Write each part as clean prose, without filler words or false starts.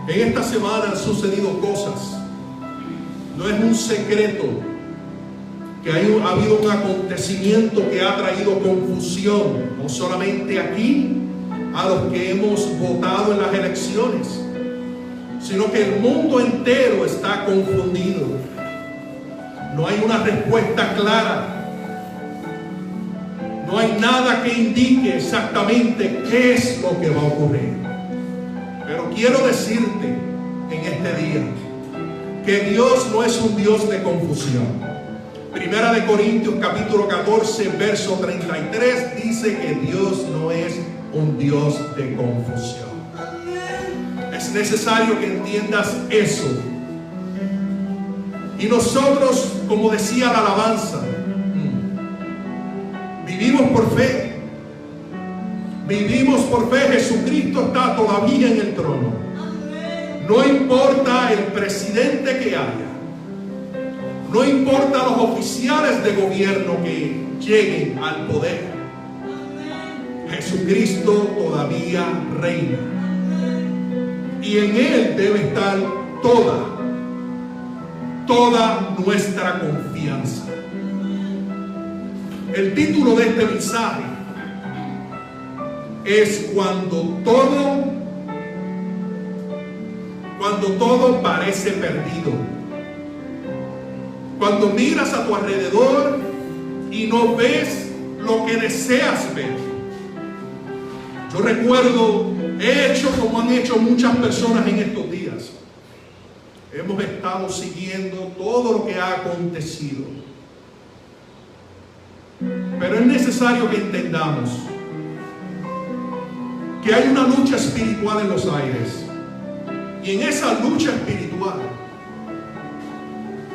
En esta semana han sucedido cosas. No es un secreto que ha habido un acontecimiento que ha traído confusión, no solamente aquí, a los que hemos votado en las elecciones, sino que el mundo entero está confundido. No hay una respuesta clara. No hay nada que indique exactamente qué es lo que va a ocurrir. Pero quiero decirte en este día que Dios no es un Dios de confusión. Primera de Corintios capítulo 14 verso 33 dice que Dios no es un Dios de confusión. Es necesario que entiendas eso. Y nosotros, como decía la alabanza, vivimos por fe. Vivimos por fe. Jesucristo está todavía en el trono. No importa el presidente que haya. No importa los oficiales de gobierno que lleguen al poder. Jesucristo todavía reina. Y en Él debe estar toda nuestra confianza. El título de este mensaje es cuando todo parece perdido. Cuando miras a tu alrededor y no ves lo que deseas ver. Yo recuerdo, he hecho como han hecho muchas personas en estos días. Hemos estado siguiendo todo lo que ha acontecido. Pero es necesario que entendamos que hay una lucha espiritual en los aires. Y en esa lucha espiritual,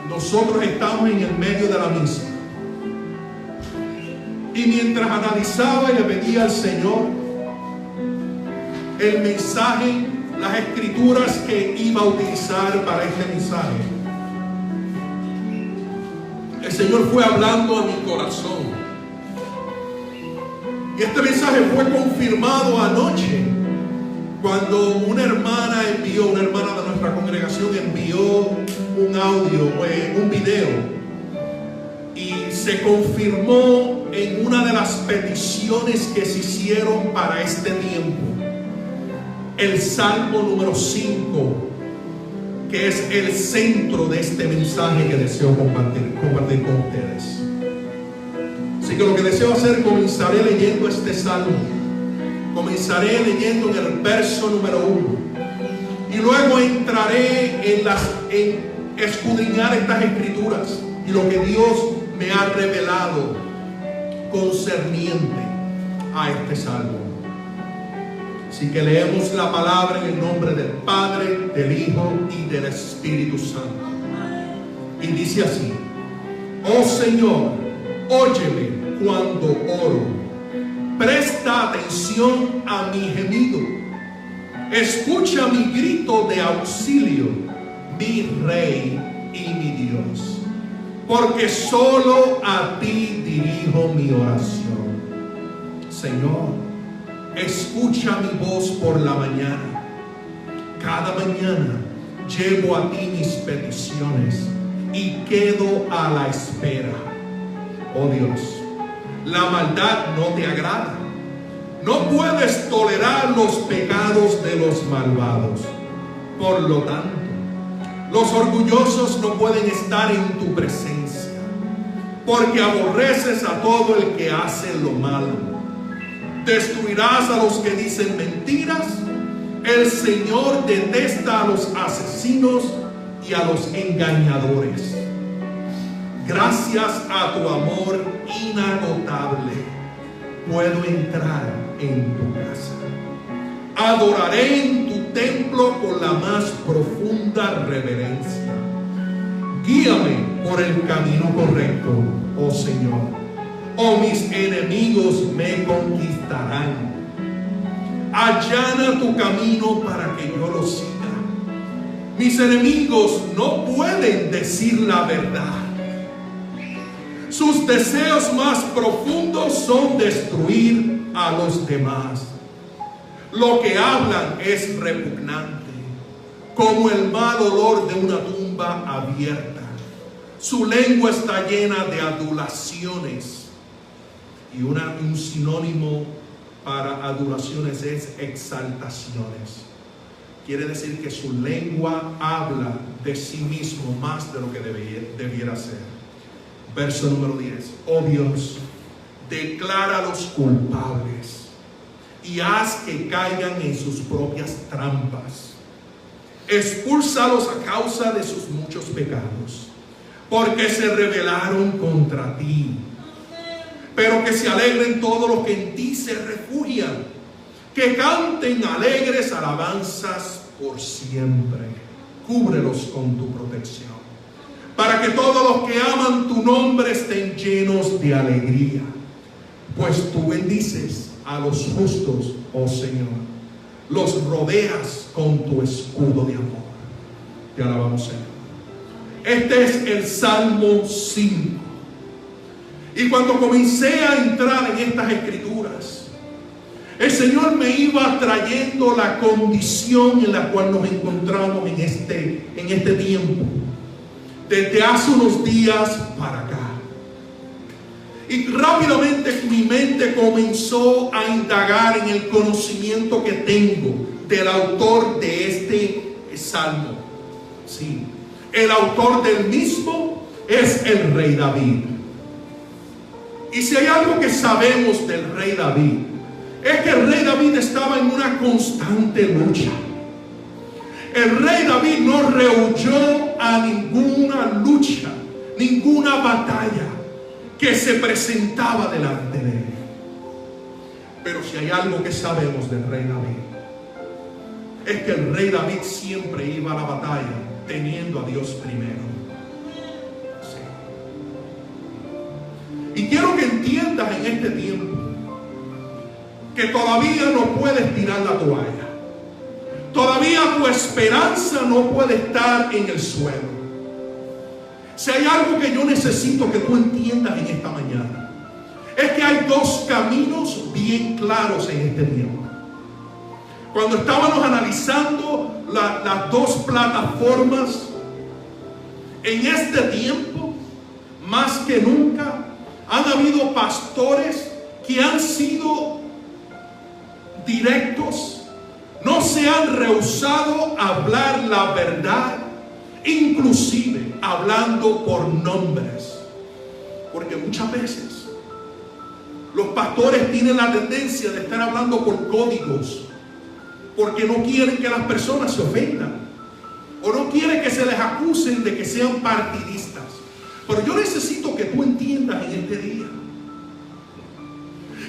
nosotros estamos en el medio de la misma. Y mientras analizaba y le pedía al Señor el mensaje, las escrituras que iba a utilizar para este mensaje, el Señor fue hablando a mi corazón. Y este mensaje fue confirmado anoche cuando una hermana de nuestra congregación envió un audio, un video, y se confirmó en una de las peticiones que se hicieron para este tiempo. El Salmo número 5, que es el centro de este mensaje que deseo compartir con ustedes. Así que lo que deseo hacer, comenzaré leyendo este salmo. Comenzaré leyendo en el verso número 1. Y luego entraré en escudriñar estas escrituras y lo que Dios me ha revelado concerniente a este salmo. Así que leemos la palabra en el nombre del Padre, del Hijo y del Espíritu Santo. Y dice así: Oh Señor, óyeme cuando oro. Presta atención a mi gemido. Escucha mi grito de auxilio, mi Rey y mi Dios. Porque solo a ti dirijo mi oración. Señor, escucha mi voz por la mañana. Cada mañana llevo a ti mis peticiones y quedo a la espera. Oh Dios, la maldad no te agrada. No puedes tolerar los pecados de los malvados. Por lo tanto, los orgullosos no pueden estar en tu presencia, porque aborreces a todo el que hace lo malo. Destruirás a los que dicen mentiras. El Señor detesta a los asesinos y a los engañadores. Gracias a tu amor inagotable, puedo entrar en tu casa. Adoraré en tu templo con la más profunda reverencia. Guíame por el camino correcto, oh Señor, o mis enemigos me conquistarán. Allana tu camino para que yo lo siga. Mis enemigos no pueden decir la verdad. Sus deseos más profundos son destruir a los demás. Lo que hablan es repugnante. como el mal olor de una tumba abierta. Su lengua está llena de adulaciones. Y un sinónimo para adulaciones es exaltaciones. Quiere decir que su lengua habla de sí mismo más de lo que debiera ser. Verso número 10. Oh Dios, decláralos culpables y haz que caigan en sus propias trampas. Expúlsalos a causa de sus muchos pecados, porque se rebelaron contra ti. Pero que se alegren todos los que en ti se refugian, que canten alegres alabanzas por siempre. Cúbrelos con tu protección, para que todos los que aman tu nombre estén llenos de alegría. Pues tú bendices a los justos, oh Señor, los rodeas con tu escudo de amor. Te alabamos, Señor. Este es el Salmo 5. Y cuando comencé a entrar en estas escrituras, el Señor me iba trayendo la condición en la cual nos encontramos en este tiempo, desde hace unos días para acá. Y rápidamente mi mente comenzó a indagar en el conocimiento que tengo del autor de este salmo. Sí, el autor del mismo es el rey David. Y si hay algo que sabemos del rey David, es que el rey David estaba en una constante lucha. El rey David no rehuyó a ninguna lucha, ninguna batalla que se presentaba delante de él. Pero si hay algo que sabemos del rey David, es que el rey David siempre iba a la batalla teniendo a Dios primero. Y quiero que entiendas en este tiempo que todavía no puedes tirar la toalla. Todavía tu esperanza no puede estar en el suelo. Si hay algo que yo necesito que tú entiendas en esta mañana, es que hay dos caminos bien claros en este tiempo. Cuando estábamos analizando las dos plataformas, en este tiempo, más que nunca, han habido pastores que han sido directos, no se han rehusado a hablar la verdad, inclusive hablando por nombres. Porque muchas veces los pastores tienen la tendencia de estar hablando por códigos, porque no quieren que las personas se ofendan, o no quieren que se les acusen de que sean partidistas. Pero yo necesito que tú entiendas en este día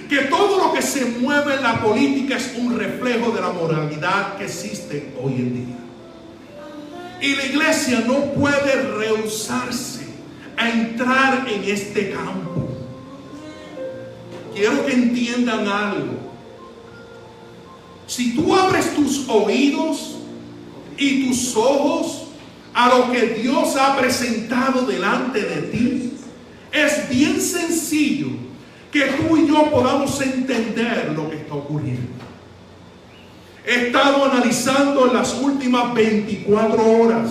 que todo lo que se mueve en la política es un reflejo de la moralidad que existe hoy en día. Y la iglesia no puede rehusarse a entrar en este campo. Quiero que entiendan algo. Si tú abres tus oídos y tus ojos a lo que Dios ha presentado delante de ti, es bien sencillo que tú y yo podamos entender lo que está ocurriendo. He estado analizando en las últimas 24 horas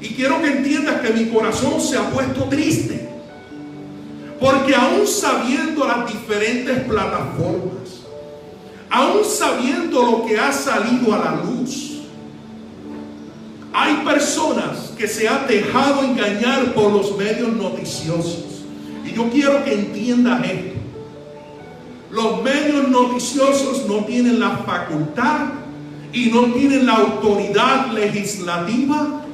y quiero que entiendas que mi corazón se ha puesto triste, porque aún sabiendo las diferentes plataformas, aún sabiendo lo que ha salido a la luz, hay personas que se han dejado engañar por los medios noticiosos. Y yo quiero que entiendas esto. Los medios noticiosos no tienen la facultad y no tienen la autoridad legislativa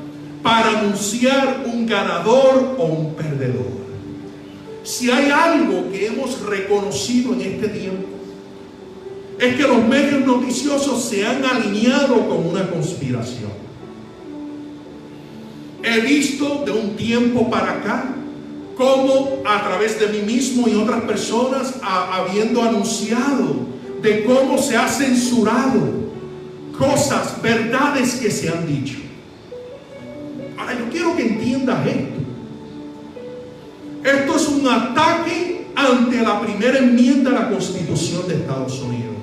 para anunciar un ganador o un perdedor. Si hay algo que hemos reconocido en este tiempo, es que los medios noticiosos se han alineado con una conspiración. He visto de un tiempo para acá cómo a través de mí mismo y otras personas habiendo anunciado de cómo se ha censurado cosas, verdades que se han dicho. Ahora yo quiero que entiendas esto. Esto es un ataque ante la primera enmienda de la Constitución de Estados Unidos,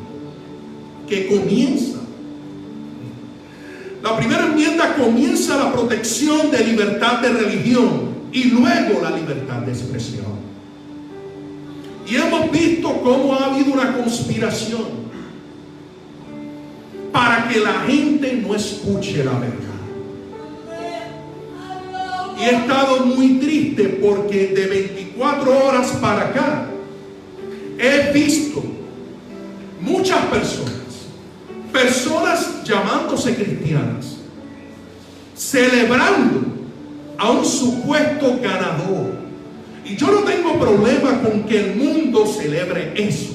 que comienza. La primera enmienda comienza la protección de libertad de religión y luego la libertad de expresión. Y hemos visto cómo ha habido una conspiración para que la gente no escuche la verdad. Y he estado muy triste porque de 24 horas para acá he visto muchas personas llamándose cristianas, celebrando a un supuesto ganador. Y yo no tengo problema con que el mundo celebre eso,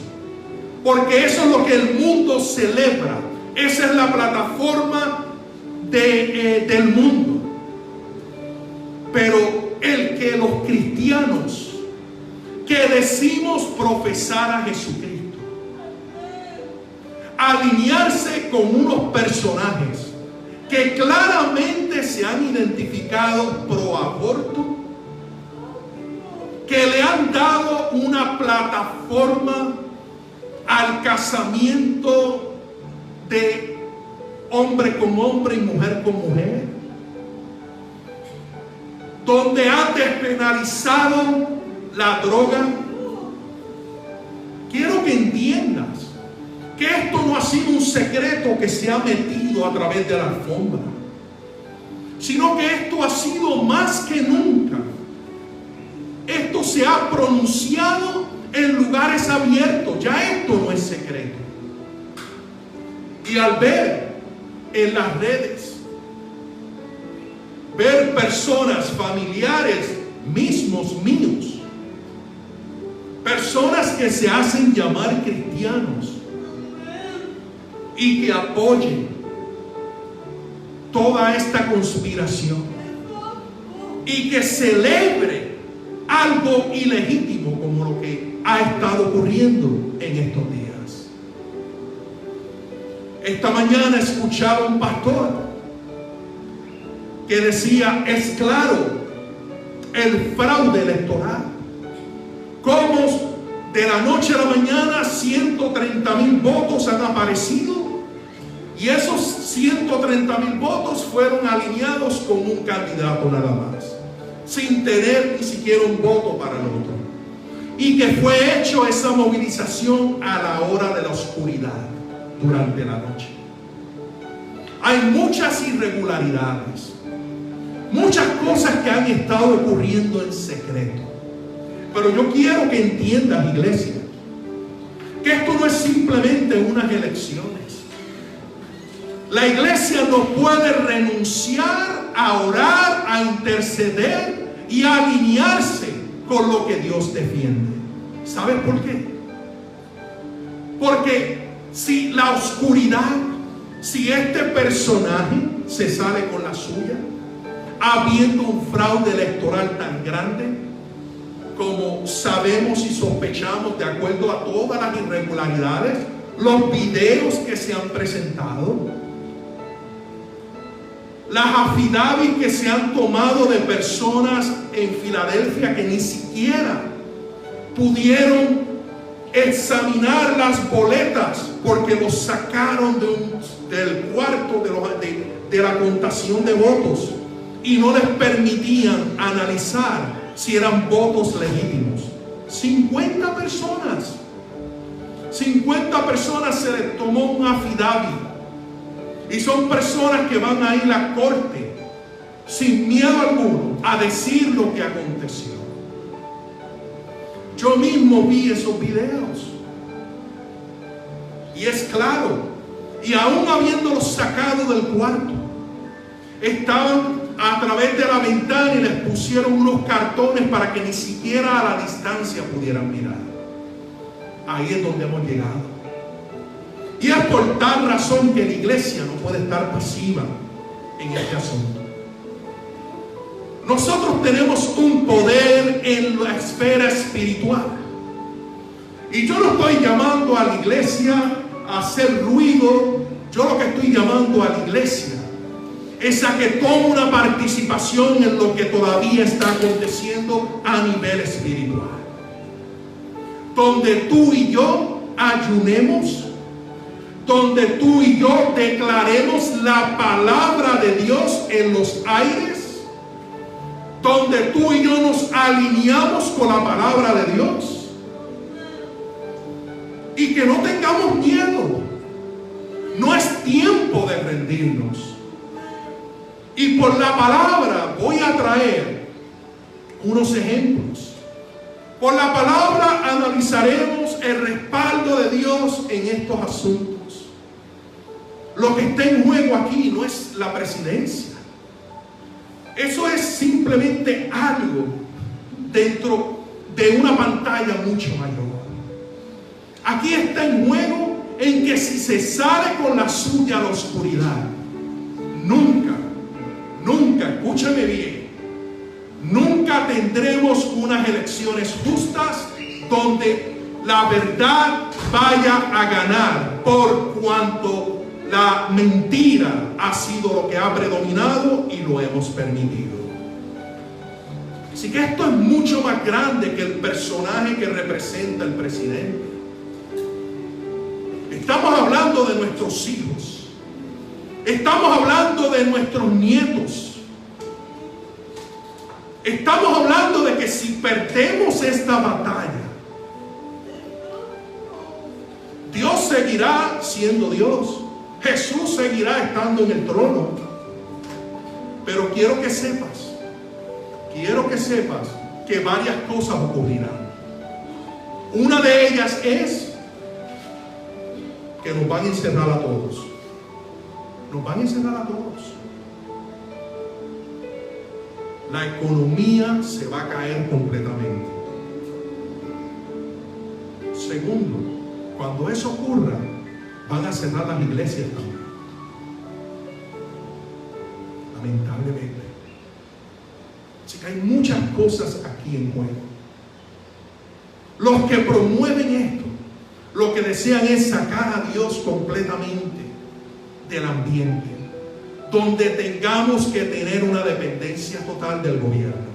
porque eso es lo que el mundo celebra. Esa es la plataforma del mundo. Pero el que los cristianos que decimos profesar a Jesucristo, alinearse con unos personajes que claramente se han identificado pro aborto, que le han dado una plataforma al casamiento de hombre con hombre y mujer con mujer, donde han despenalizado la droga. Quiero que entiendas que esto no ha sido un secreto que se ha metido a través de la alfombra, sino que esto ha sido más que nunca. Esto se ha pronunciado en lugares abiertos. Ya esto no es secreto. Y al ver en las redes, ver personas, familiares mismos míos, personas que se hacen llamar cristianos y que apoyen toda esta conspiración y que celebre algo ilegítimo como lo que ha estado ocurriendo en estos días. Esta mañana escuchaba un pastor que decía: es claro el fraude electoral, cómo de la noche a la mañana 130,000 votos han aparecido y esos 130,000 votos fueron alineados con un candidato nada más, sin tener ni siquiera un voto para el otro, y que fue hecho esa movilización a la hora de la oscuridad durante la noche. Hay muchas irregularidades, muchas cosas que han estado ocurriendo en secreto. Pero yo quiero que entiendas, iglesia, que esto no es simplemente unas elecciones. La iglesia no puede renunciar a orar, a interceder y a alinearse con lo que Dios defiende. ¿Sabes por qué? Porque si la oscuridad, si este personaje se sale con la suya, habiendo un fraude electoral tan grande, como sabemos y sospechamos de acuerdo a todas las irregularidades, los videos que se han presentado, las affidavits que se han tomado de personas en Filadelfia que ni siquiera pudieron examinar las boletas porque los sacaron del cuarto de la contación de votos y no les permitían analizar si eran votos legítimos. 50 personas se les tomó un affidavit, y son personas que van a ir a la corte sin miedo alguno a decir lo que aconteció. Yo mismo vi esos videos y es claro, y aún habiéndolos sacado del cuarto, estaban a través de la ventana y les pusieron unos cartones para que ni siquiera a la distancia pudieran mirar. Ahí es donde hemos llegado. Y es por tal razón que la iglesia no puede estar pasiva en este asunto. Nosotros tenemos un poder en la esfera espiritual. Y yo no estoy llamando a la iglesia a hacer ruido. Yo lo que estoy llamando a la iglesia es a que tome una participación en lo que todavía está aconteciendo a nivel espiritual. Donde tú y yo ayunemos, donde tú y yo declaremos la palabra de Dios en los aires, donde tú y yo nos alineamos con la palabra de Dios y que no tengamos miedo. No es tiempo de rendirnos. Y por la palabra voy a traer unos ejemplos. Por la palabra analizaremos el respaldo de Dios en estos asuntos. Lo que está en juego aquí no es la presidencia. Eso es simplemente algo dentro de una pantalla mucho mayor. Aquí está en juego en que si se sale con la suya a la oscuridad, nunca, escúchame bien, nunca tendremos unas elecciones justas donde la verdad vaya a ganar, por cuanto la mentira ha sido lo que ha predominado y lo hemos permitido. Así que esto es mucho más grande que el personaje que representa el presidente. Estamos hablando de nuestros hijos. Estamos hablando de nuestros nietos. Estamos hablando de que si perdemos esta batalla, Dios seguirá siendo Dios. Jesús seguirá estando en el trono. Pero quiero que sepas que varias cosas ocurrirán. Una de ellas es que nos van a encerrar a todos. Nos van a encerrar a todos. La economía se va a caer completamente. Segundo, cuando eso ocurra, van a cerrar las iglesias también. Lamentablemente. Así que hay muchas cosas aquí en juego. Los que promueven esto, lo que desean es sacar a Dios completamente del ambiente, donde tengamos que tener una dependencia total del gobierno.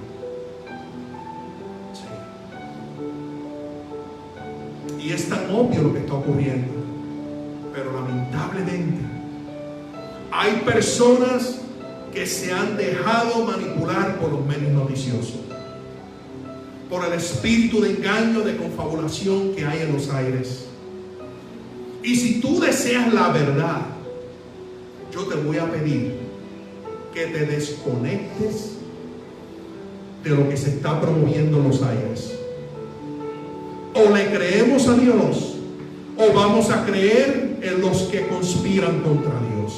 Sí. Y es tan obvio lo que está ocurriendo, pero lamentablemente hay personas que se han dejado manipular por los medios noticiosos, por el espíritu de engaño, de confabulación que hay en los aires. Y si tú deseas la verdad, yo te voy a pedir que te desconectes de lo que se está promoviendo en los aires. O le creemos a Dios, o vamos a creer en los que conspiran contra Dios.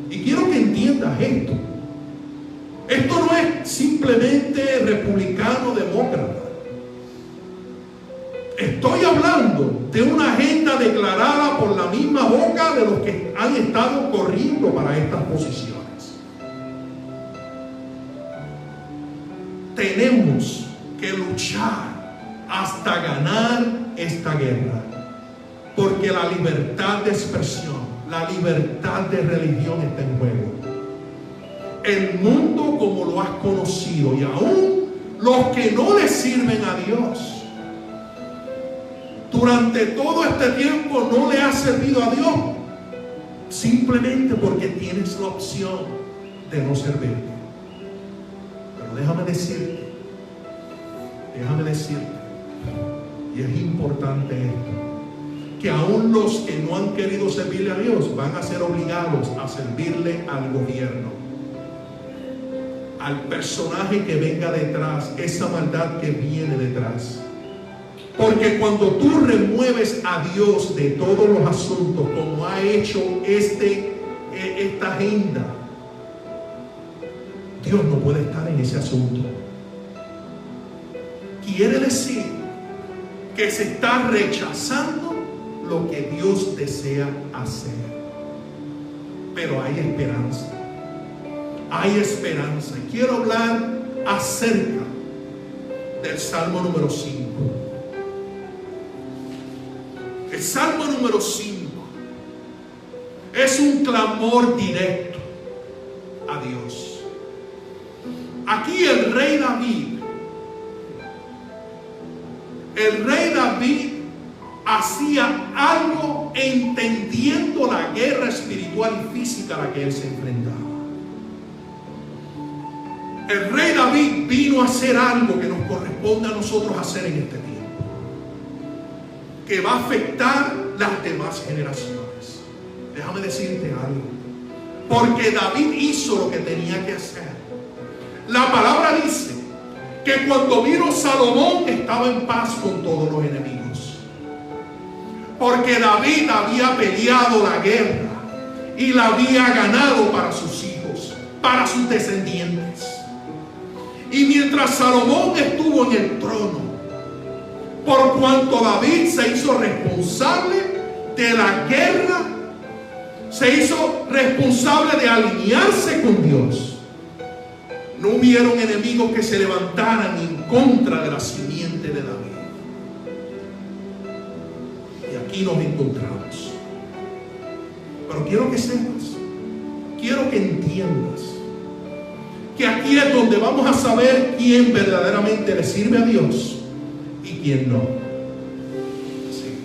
Y quiero que entiendas esto. Esto no es simplemente republicano-demócrata. Estoy hablando de una agenda declarada por la misma boca de los que han estado corriendo para estas posiciones. Tenemos que luchar hasta ganar esta guerra, porque la libertad de expresión, la libertad de religión está en juego. El mundo como lo has conocido, y aún los que no le sirven a Dios, durante todo este tiempo no le has servido a Dios, simplemente porque tienes la opción de no servirte. Pero déjame decirte, y es importante esto, que aún los que no han querido servirle a Dios van a ser obligados a servirle al gobierno, al personaje que venga detrás, esa maldad que viene detrás. Porque cuando tú remueves a Dios de todos los asuntos, como ha hecho esta agenda, Dios no puede estar en ese asunto. Quiere decir que se está rechazando lo que Dios desea hacer. Pero hay esperanza. Hay esperanza. Y quiero hablar acerca del Salmo número 5. El Salmo número 5 es un clamor directo a Dios. Aquí el rey David hacía algo entendiendo la guerra espiritual y física a la que él se enfrentaba. El rey David vino a hacer algo que nos corresponde a nosotros hacer en este tiempo, que va a afectar las demás generaciones. Déjame decirte algo, porque David hizo lo que tenía que hacer. La palabra dice que cuando vino Salomón estaba en paz con todos los enemigos, porque David había peleado la guerra y la había ganado para sus hijos, para sus descendientes. Y mientras Salomón estuvo en el trono, por cuanto David se hizo responsable de la guerra, se hizo responsable de alinearse con Dios, no hubieron enemigos que se levantaran en contra de la simiente de David. Y aquí nos encontramos. Pero quiero que sepas, quiero que entiendas, que aquí es donde vamos a saber quién verdaderamente le sirve a Dios y quién no. Sí.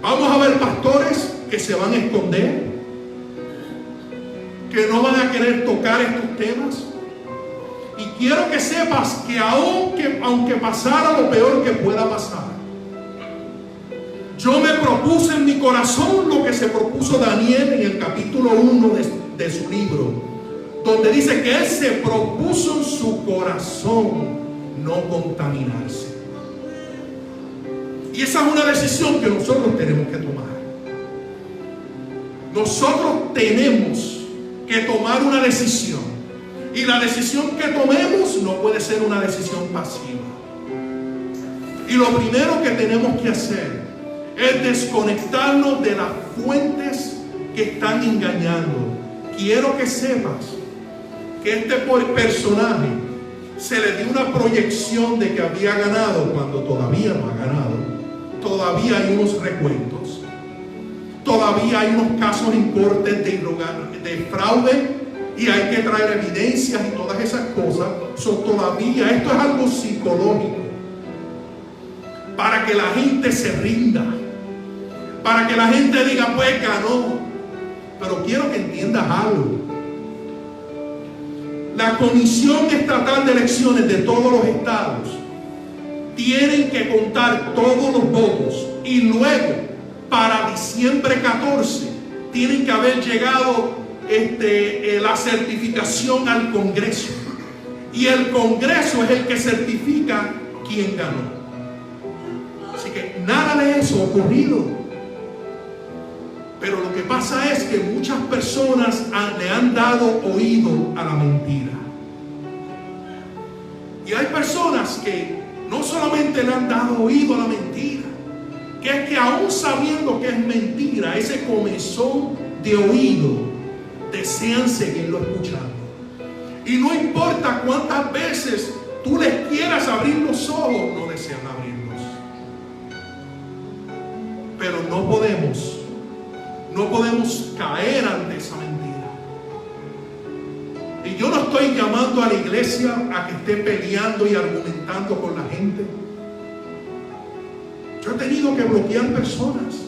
Vamos a ver pastores que se van a esconder, que no van a querer tocar estos temas. Y quiero que sepas que aunque pasara lo peor que pueda pasar, yo me propuse en mi corazón lo que se propuso Daniel en el capítulo 1 de su libro, donde dice que él se propuso en su corazón no contaminarse. Y esa es una decisión que nosotros tenemos que tomar. Nosotros tenemos que tomar una decisión, y la decisión que tomemos no puede ser una decisión pasiva. Y lo primero que tenemos que hacer es desconectarnos de las fuentes que están engañando. Quiero que sepas que este personaje se le dio una proyección de que había ganado cuando todavía no ha ganado. Todavía hay unos recuentos, todavía hay unos casos en cortes de fraude, y hay que traer evidencias y todas esas cosas. Todavía esto es algo psicológico, para que la gente se rinda, para que la gente diga, pues ganó. Pero quiero que entiendas algo. La Comisión Estatal de Elecciones de todos los estados tienen que contar todos los votos, y luego para diciembre 14 tienen que haber llegado la certificación al Congreso, y el Congreso es el que certifica quién ganó. Así que nada de eso ha ocurrido. Pero lo que pasa es que muchas personas le han dado oído a la mentira. Y hay personas que no solamente le han dado oído a la mentira, que es que aún sabiendo que es mentira, ese comezón de oído desean seguirlo escuchando. Y no importa cuántas veces tú les quieras abrir los ojos, no desean abrirlos. Pero no podemos caer ante esa mentira. Y yo no estoy llamando a la iglesia a que esté peleando y argumentando con la gente. Yo he tenido que bloquear personas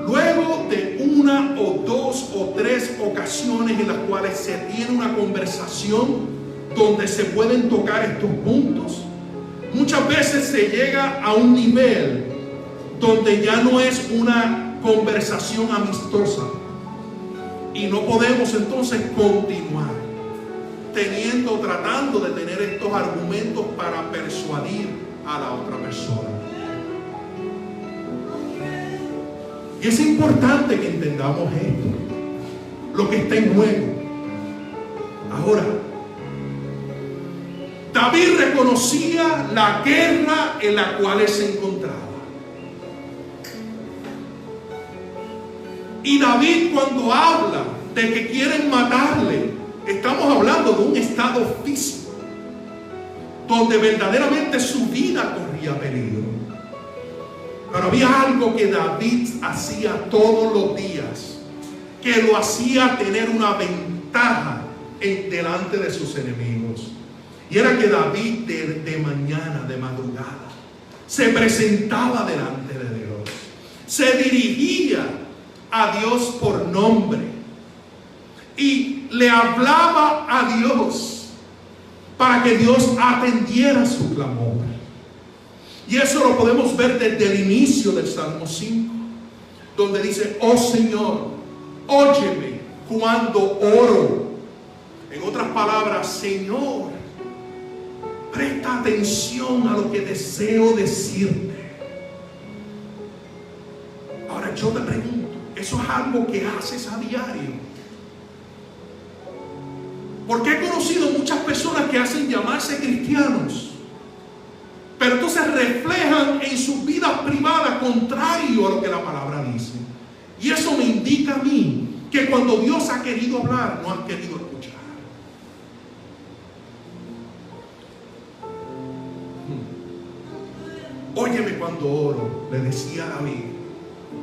luego de una o dos o tres ocasiones en las cuales se tiene una conversación donde se pueden tocar estos puntos. Muchas veces se llega a un nivel donde ya no es una conversación amistosa, y no podemos entonces continuar tratando de tener estos argumentos para persuadir a la otra persona. Y es importante que entendamos esto, lo que está en juego. Ahora, David reconocía la guerra en la cual él se encontraba. Y David, cuando habla de que quieren matarle, estamos hablando de un estado físico donde verdaderamente su vida corría peligro. Pero había algo que David hacía todos los días, que lo hacía tener una ventaja delante de sus enemigos. Y era que David de mañana, de madrugada, se presentaba delante de Dios, se dirigía a Dios por nombre y le hablaba a Dios para que Dios atendiera su clamor. Y eso lo podemos ver desde el inicio del Salmo 5, donde dice: oh Señor, óyeme cuando oro. En otras palabras, Señor, presta atención a lo que deseo decirte. Ahora yo te pregunto, ¿eso es algo que haces a diario? Porque he conocido muchas personas que hacen llamarse cristianos, pero entonces reflejan en sus vidas privadas contrario a lo que la palabra dice. Y eso me indica a mí que cuando Dios ha querido hablar, no has querido escuchar. Óyeme cuando oro, le decía David,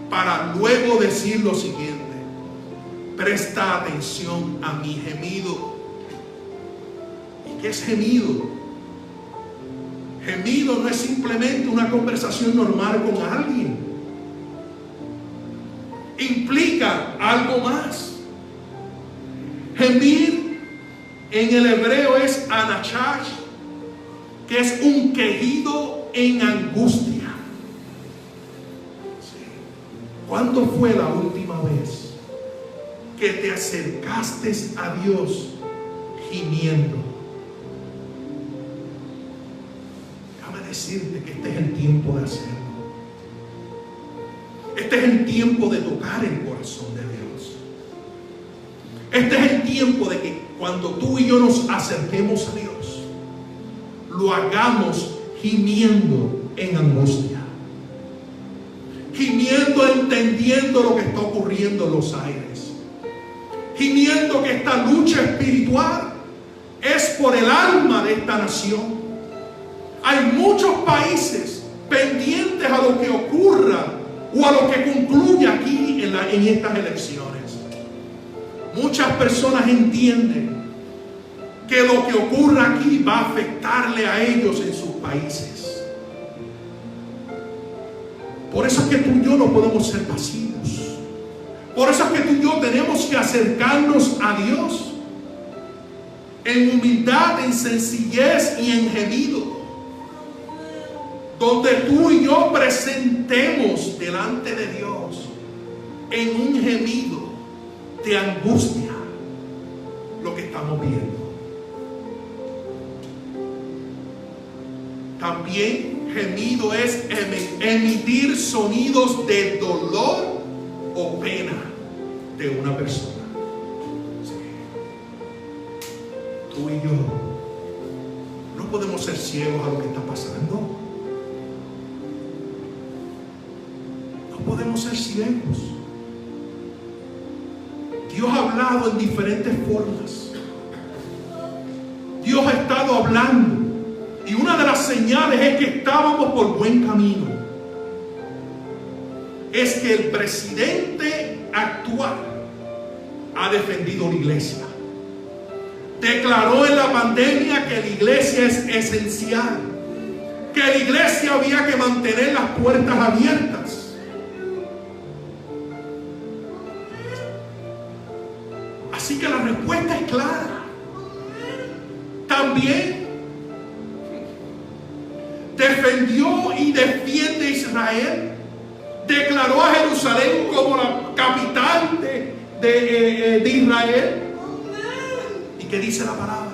para luego decir lo siguiente: presta atención a mi gemido. ¿Y qué es gemido? Gemido no es simplemente una conversación normal con alguien. Implica algo más. Gemir en el hebreo es anachash, que es un quejido en angustia. ¿Cuándo fue la última vez que te acercaste a Dios gimiendo? Déjame decirte que este es el tiempo de hacerlo. Este es el tiempo de tocar el corazón de Dios. Este es el tiempo de que cuando tú y yo nos acerquemos a Dios, lo hagamos gimiendo en angustia, gimiendo entendiendo lo que está ocurriendo en los aires, gimiendo que esta lucha espiritual es por el alma de esta nación. Hay muchos países pendientes a lo que ocurra o a lo que concluya aquí en estas elecciones. Muchas personas entienden que lo que ocurra aquí va a afectarle a ellos en sus países. Por eso es que tú y yo no podemos ser pasivos. Por eso es que tú y yo tenemos que acercarnos a Dios en humildad, en sencillez y en gemido, donde tú y yo presentemos delante de Dios en un gemido de angustia lo que estamos viendo. También gemido es emitir sonidos de dolor o pena de una persona. Sí. Tú y yo no podemos ser ciegos a lo que está pasando. No podemos ser ciegos. Dios ha hablado en diferentes formas. Dios ha estado hablando. Y una de las señales es que estábamos por buen camino. Es que el presidente actual ha defendido la iglesia. Declaró en la pandemia que la iglesia es esencial. Que la iglesia había que mantener las puertas abiertas. Así que la respuesta es clara. También defendió y defiende a Israel. Declaró a Jerusalén como la capital de Israel. ¿Y qué dice la palabra?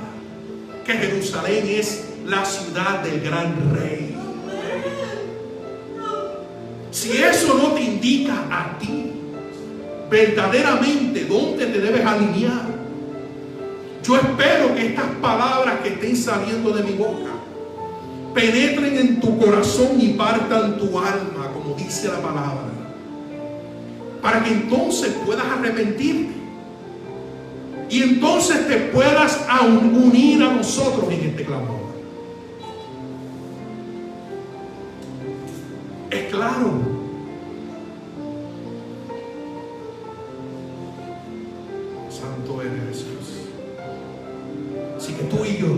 Que Jerusalén es la ciudad del gran rey. Si eso no te indica a ti verdaderamente dónde te debes alinear, yo espero que estas palabras que estén saliendo de mi boca penetren en tu corazón y partan tu alma, como dice la palabra, para que entonces puedas arrepentirte y entonces te puedas unir a nosotros en este clamor. Es claro. Santo eres Jesús. Así que tú y yo,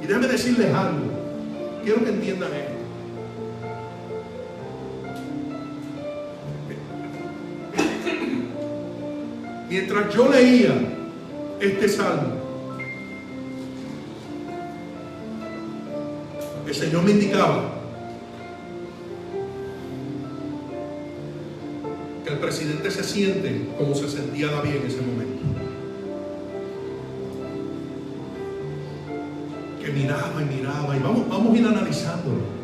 y déjame decirles algo, quiero que entiendan esto. mientras yo leía este salmo, el Señor me indicaba que el presidente se siente como se sentía David en ese momento. Que miraba y miraba, y vamos a ir analizándolo.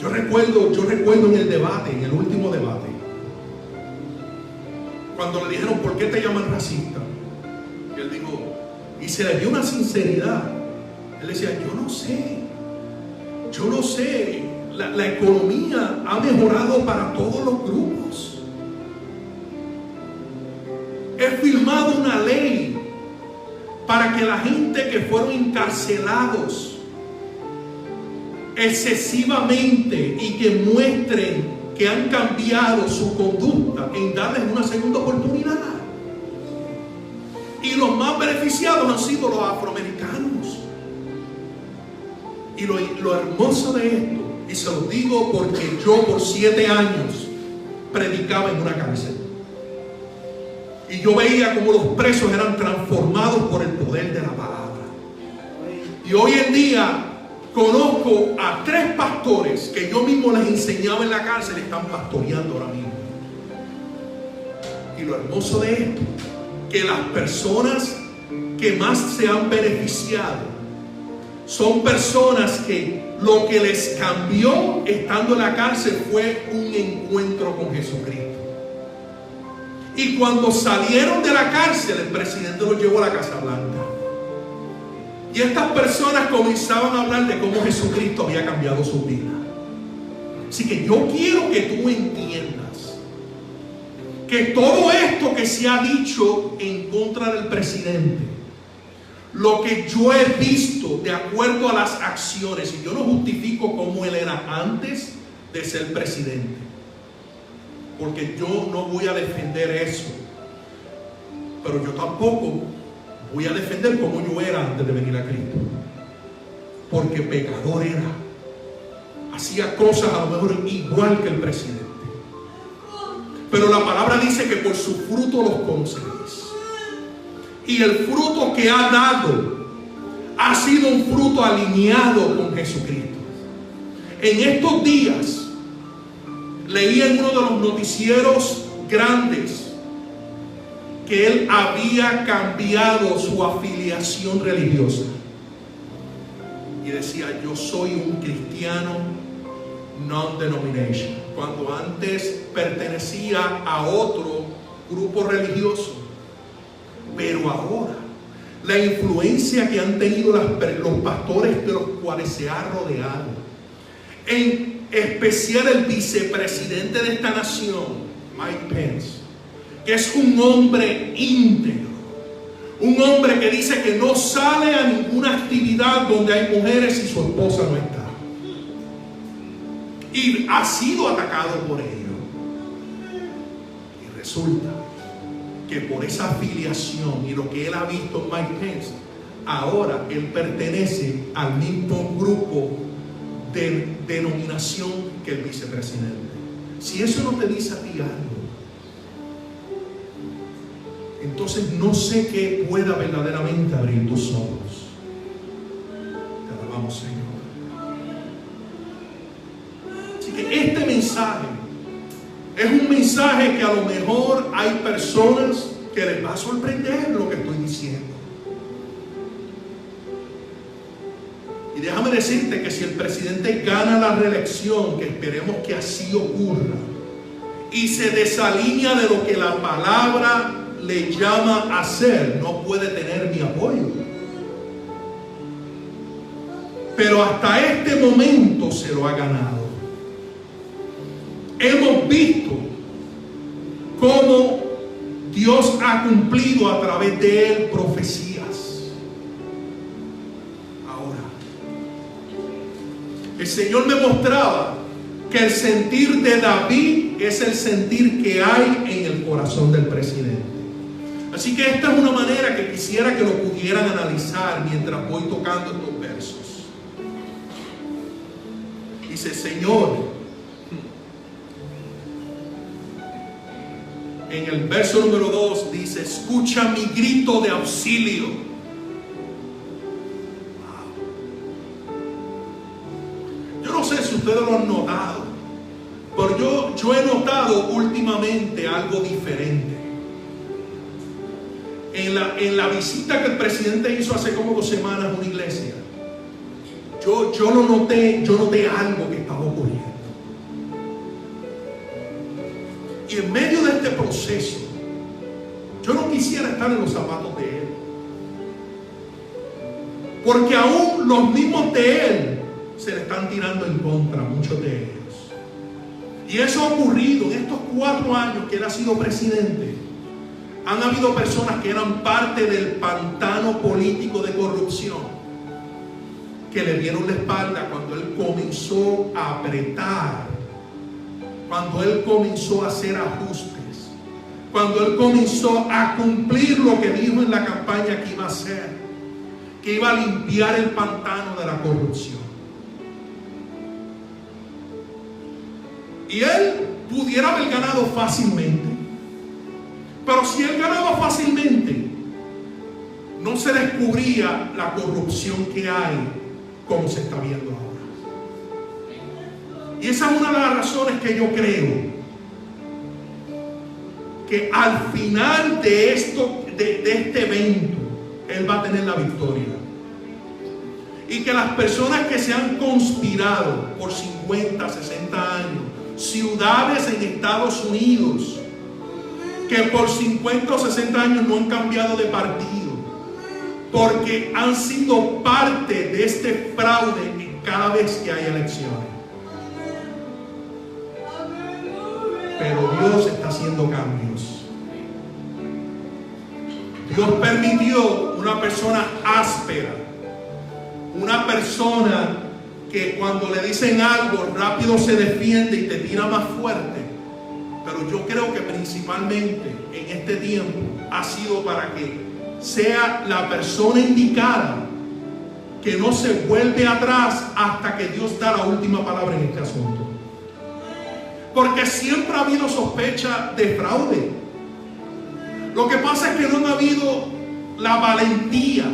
Yo recuerdo en el debate, en el último debate, cuando le dijeron, ¿por qué te llaman racista? Y él dijo, y se le dio una sinceridad. Él decía, yo no sé, la economía ha mejorado para todos los grupos. He firmado una ley para que la gente que fueron encarcelados excesivamente y que muestren que han cambiado su conducta, en darles una segunda oportunidad. Y los más beneficiados han sido los afroamericanos. Y lo hermoso de esto, y se lo digo porque yo por 7 años predicaba en una cárcel, y yo veía como los presos eran transformados por el poder de la palabra. Y hoy en día conozco a 3 pastores que yo mismo les enseñaba en la cárcel y están pastoreando ahora mismo. Y lo hermoso de esto, que las personas que más se han beneficiado son personas que lo que les cambió estando en la cárcel fue un encuentro con Jesucristo. Y cuando salieron de la cárcel, el presidente los llevó a la Casa Blanca. Y estas personas comenzaban a hablar de cómo Jesucristo había cambiado su vida. Así que yo quiero que tú entiendas que todo esto que se ha dicho en contra del presidente, lo que yo he visto de acuerdo a las acciones, y yo no justifico cómo él era antes de ser presidente, porque yo no voy a defender eso, pero yo tampoco voy a defender cómo yo era antes de venir a Cristo, porque pecador era, hacía cosas a lo mejor igual que el presidente, pero la palabra dice que por su fruto los conoceréis, y el fruto que ha dado ha sido un fruto alineado con Jesucristo. En estos días leí en uno de los noticieros grandes que él había cambiado su afiliación religiosa y decía, yo soy un cristiano non-denomination, cuando antes pertenecía a otro grupo religioso. Pero ahora la influencia que han tenido los pastores de los cuales se ha rodeado, en especial el vicepresidente de esta nación, Mike Pence, que es un hombre íntegro, un hombre que dice que no sale a ninguna actividad donde hay mujeres y su esposa no está, y ha sido atacado por ello. Y resulta que por esa afiliación y lo que él ha visto en Mike Pence, ahora él pertenece al mismo grupo de denominación que el vicepresidente. Si eso no te dice a ti algo, entonces no sé qué pueda verdaderamente abrir tus ojos. Te alabamos, Señor. Así que este mensaje es un mensaje que a lo mejor hay personas que les va a sorprender lo que estoy diciendo. Y déjame decirte que si el presidente gana la reelección, que esperemos que así ocurra, y se desalinea de lo que la palabra le llama a hacer, no puede tener mi apoyo. Pero hasta este momento se lo ha ganado. Hemos visto cómo Dios ha cumplido a través de él profecías. Ahora, el Señor me mostraba que el sentir de David es el sentir que hay en el corazón del presidente. Así que esta es una manera que quisiera que lo pudieran analizar mientras voy tocando estos versos. Dice, Señor, en el verso número 2 dice: escucha mi grito de auxilio. Yo no sé si ustedes lo han notado, pero yo he notado últimamente algo diferente. En la visita que el presidente hizo hace como 2 semanas a una iglesia, yo noté algo que estaba ocurriendo. Y en medio de este proceso, yo no quisiera estar en los zapatos de él, porque aún los mismos de él se le están tirando en contra, muchos de ellos. Y eso ha ocurrido en estos 4 años que él ha sido presidente. Han habido personas que eran parte del pantano político de corrupción, que le dieron la espalda cuando él comenzó a apretar, cuando él comenzó a hacer ajustes, cuando él comenzó a cumplir lo que dijo en la campaña que iba a hacer, que iba a limpiar el pantano de la corrupción. Y él pudiera haber ganado fácilmente, pero si él ganaba fácilmente, no se descubría la corrupción que hay como se está viendo ahora. Y esa es una de las razones que yo creo que al final de este evento, él va a tener la victoria. Y que las personas que se han conspirado por 50, 60 años, ciudades en Estados Unidos, que por 50 o 60 años no han cambiado de partido, porque han sido parte de este fraude cada vez que hay elecciones. Pero Dios está haciendo cambios. Dios permitió una persona áspera, una persona que cuando le dicen algo rápido se defiende y te tira más fuerte. Pero yo creo que principalmente en este tiempo ha sido para que sea la persona indicada, que no se vuelve atrás hasta que Dios da la última palabra en este asunto. Porque siempre ha habido sospecha de fraude. Lo que pasa es que no ha habido la valentía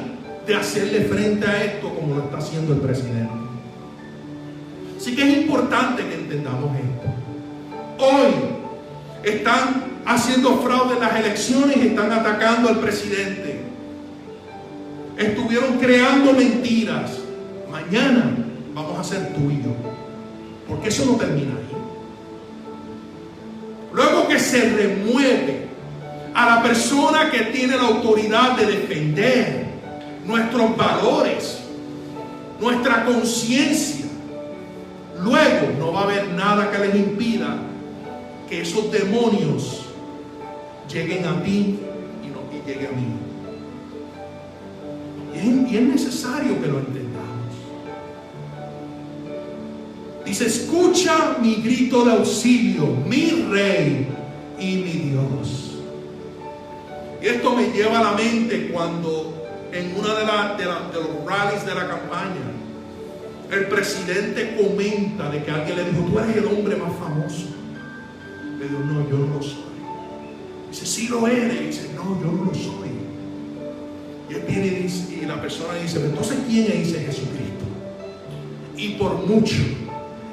de hacerle frente a esto como lo está haciendo el presidente. Así que es importante que entendamos esto. Hoy están haciendo fraude en las elecciones y están atacando al presidente. Estuvieron creando mentiras. Mañana vamos a hacer tú y yo, porque eso no termina ahí. Luego que se remueve a la persona que tiene la autoridad de defender nuestros valores, nuestra conciencia, luego no va a haber nada que les impida que esos demonios lleguen a ti y lleguen a mí. Y es necesario que lo entendamos. Dice: escucha mi grito de auxilio, mi Rey y mi Dios. Y esto me lleva a la mente cuando en una de los rallies de la campaña, el presidente comenta de que alguien le dijo: tú eres el hombre más famoso. Le digo: no, yo no lo soy. Dice: sí lo eres. Dice: no, yo no lo soy. Y él viene y dice, y la persona dice: entonces ¿quién es? Dice: Jesucristo. Y por mucho.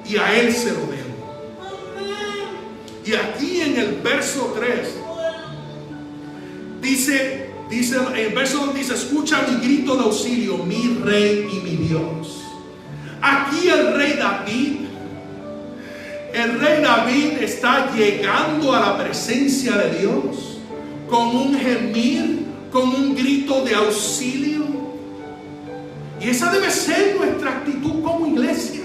Y a él se lo debo. Y aquí en el verso 3 dice, el verso 2 dice: escucha mi grito de auxilio, mi Rey y mi Dios. Aquí el rey David está llegando a la presencia de Dios con un gemir, con un grito de auxilio. Y esa debe ser nuestra actitud como iglesia.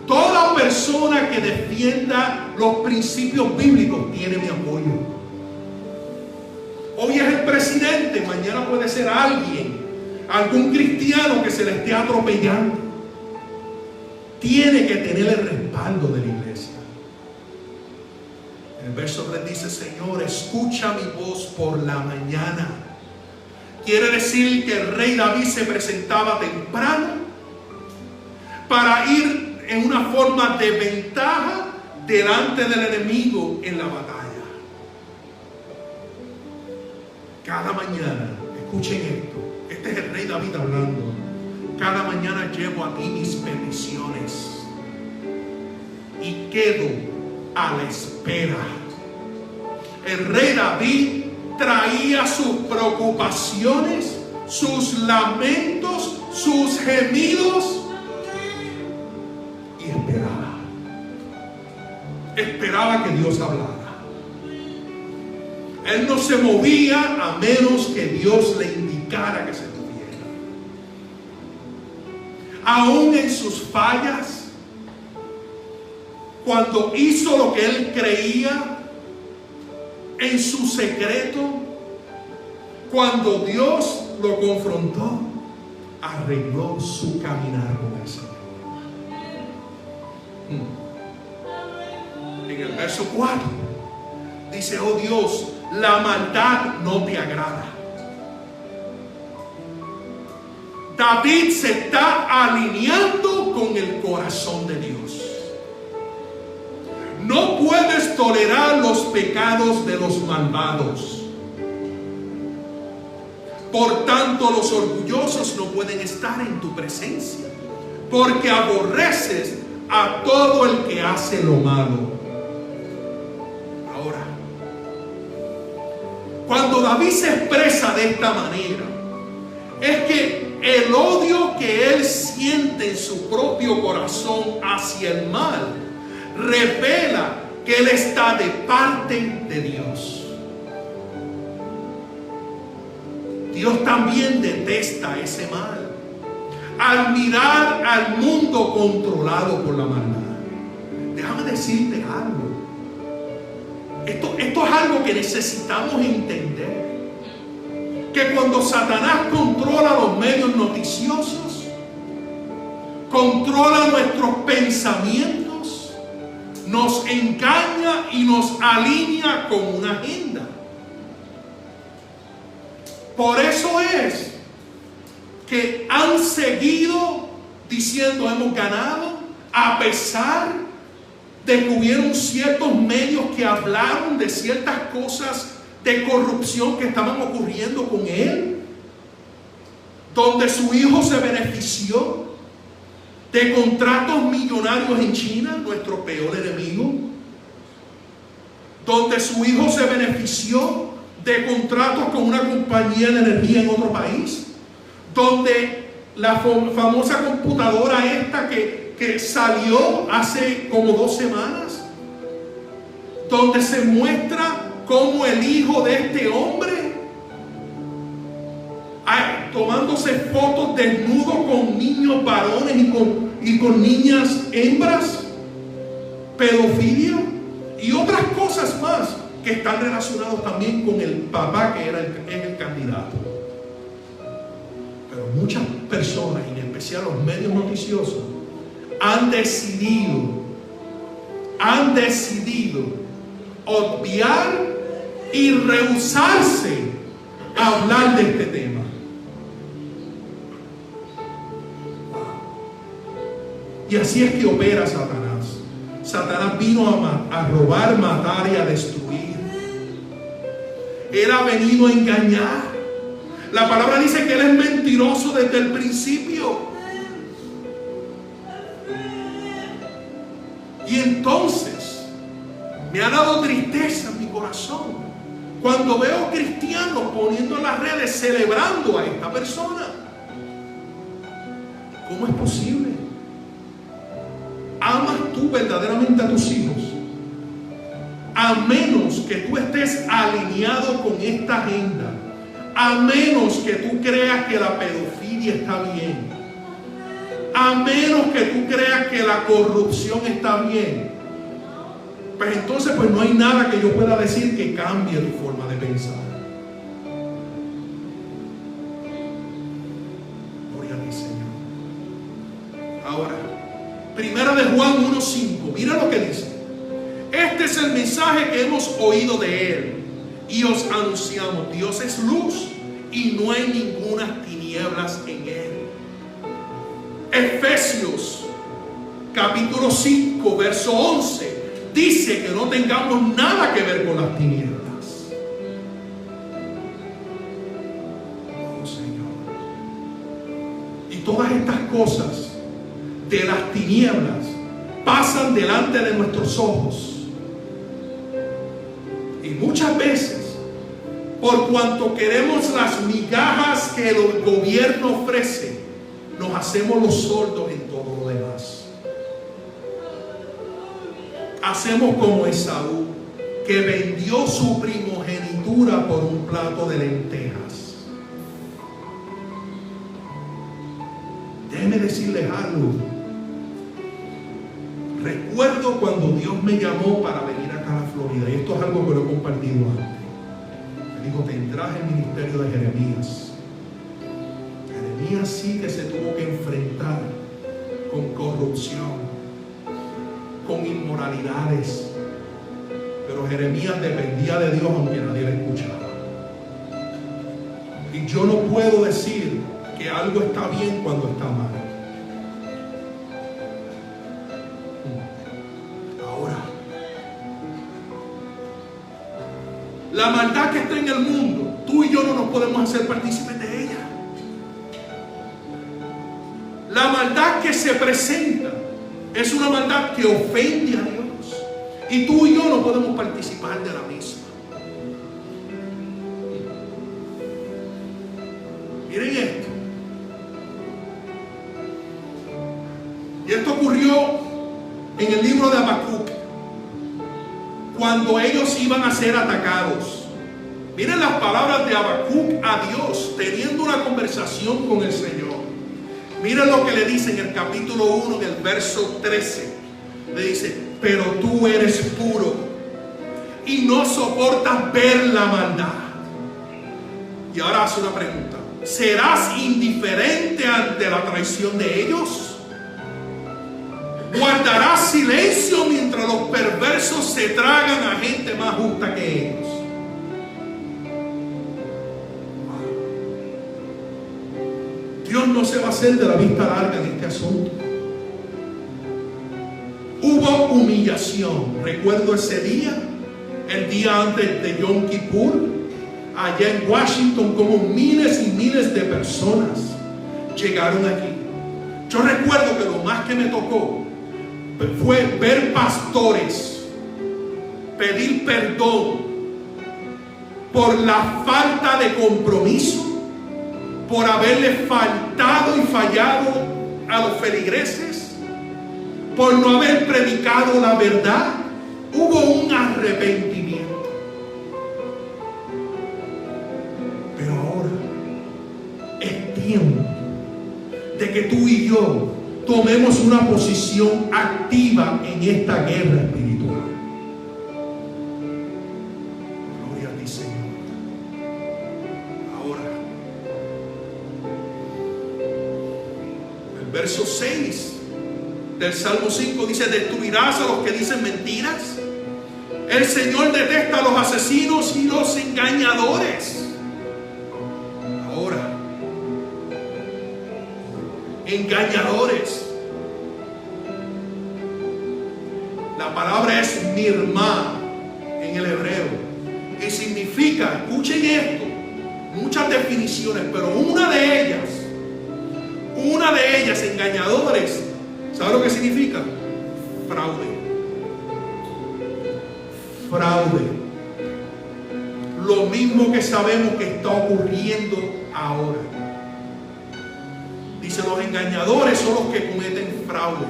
Toda persona que defienda los principios bíblicos tiene mi apoyo. Hoy es el presidente, mañana puede ser algún cristiano que se le esté atropellando. Tiene que tener el respaldo de la iglesia. El verso 3 dice: Señor, escucha mi voz por la mañana. Quiere decir que el rey David se presentaba temprano para ir en una forma de ventaja delante del enemigo en la batalla. Cada mañana, escuchen esto, este es el rey David hablando. Cada mañana llevo a ti mis peticiones y quedo a la espera. El rey David traía sus preocupaciones, sus lamentos, sus gemidos y esperaba que Dios hablara. Él no se movía a menos que Dios le indicara que se moviera. Aún en sus fallas, cuando hizo lo que él creía en su secreto, cuando Dios lo confrontó, arregló su caminar con el Señor. En el verso 4 dice: oh Dios, la maldad no te agrada. David se está alineando con el corazón de Dios. No puedes tolerar los pecados de los malvados. Por tanto, los orgullosos no pueden estar en tu presencia, porque aborreces a todo el que hace lo malo. Ahora, cuando David se expresa de esta manera, es que el odio que él siente en su propio corazón hacia el mal revela que él está de parte de Dios. Dios también detesta ese mal. Al mirar al mundo controlado por la maldad, déjame decirte algo. Esto es algo que necesitamos entender. Que cuando Satanás controla los medios noticiosos, controla nuestros pensamientos, nos engaña y nos alinea con una agenda. Por eso es que han seguido diciendo hemos ganado, a pesar de que hubieron ciertos medios que hablaron de ciertas cosas de corrupción que estaban ocurriendo con él, donde su hijo se benefició de contratos millonarios en China, nuestro peor enemigo, donde su hijo se benefició de contratos con una compañía de energía en otro país, donde la famosa computadora esta que salió hace como 2 semanas, donde se muestra cómo el hijo de este hombre tomándose fotos desnudo con niños varones y con niñas hembras, pedofilia y otras cosas más que están relacionados también con el papá que es el candidato. Pero muchas personas, y en especial los medios noticiosos, han decidido obviar y rehusarse a hablar de este tema. Y así es que opera Satanás. Satanás vino a robar, matar y a destruir. Él ha venido a engañar. La palabra dice que él es mentiroso desde el principio. Y entonces me ha dado tristeza en mi corazón cuando veo cristianos poniendo en las redes celebrando a esta persona. ¿Cómo es posible? ¿Amas tú verdaderamente a tus hijos? A menos que tú estés alineado con esta agenda, a menos que tú creas que la pedofilia está bien, a menos que tú creas que la corrupción está bien, pues entonces pues no hay nada que yo pueda decir que cambie tu forma de pensar. Gloria a ti, Señor. Ahora, Primera de Juan 1:5, mira lo que dice. Este es el mensaje que hemos oído de Él y os anunciamos: Dios es luz y no hay ninguna tinieblas en Él. Efesios capítulo 5 verso 11 dice que no tengamos nada que ver con las tinieblas. Oh Señor. Y todas estas cosas de las tinieblas pasan delante de nuestros ojos. Y muchas veces, por cuanto queremos las migajas que el gobierno ofrece, nos hacemos los sordos en todo lo demás. Hacemos como Esaú, que vendió su primogenitura por un plato de lentejas. Déjeme decirles algo. Recuerdo cuando Dios me llamó para venir acá a la Florida, y esto es algo que lo he compartido antes. Me dijo: tendrás el ministerio de Jeremías. Jeremías sí que se tuvo que enfrentar con corrupción, con inmoralidades, pero Jeremías dependía de Dios aunque nadie le escuchaba. Y yo no puedo decir que algo está bien cuando está mal. Ahora, la maldad que está en el mundo, tú y yo no nos podemos hacer partícipes de ella. La maldad que se presenta es una maldad que ofende a Dios, y tú y yo no podemos participar de la misma. Miren esto. Y esto ocurrió en el libro de Habacuc, cuando ellos iban a ser atacados. Miren las palabras de Habacuc a Dios, teniendo una conversación con el Señor. Miren lo que le dice en el capítulo 1, en el verso 13. Le dice: pero tú eres puro y no soportas ver la maldad. Y ahora hace una pregunta: ¿serás indiferente ante la traición de ellos? ¿Guardarás silencio mientras los perversos se tragan a gente más justa que ellos? Dios no se va a hacer de la vista larga en este asunto. Hubo humillación. Recuerdo ese día, el día antes de Yom Kippur, allá en Washington, como miles y miles de personas llegaron aquí. Yo recuerdo que lo más que me tocó fue ver pastores pedir perdón por la falta de compromiso, por haberle faltado y fallado a los feligreses, por no haber predicado la verdad. Hubo un arrepentimiento. Pero ahora es tiempo de que tú y yo tomemos una posición activa en esta guerra espiritual. Gloria a ti, Señor. Ahora, el verso 6 del Salmo 5 dice: destruirás a los que dicen mentiras. El Señor detesta a los asesinos y los engañadores. Ahora, engañadores. La palabra es mirmá en el hebreo y significa, escuchen esto, muchas definiciones, pero una de ellas, engañadores, ¿sabe lo que significa? Fraude. Fraude. Lo mismo que sabemos que está ocurriendo ahora. Dice: los engañadores son los que cometen fraude.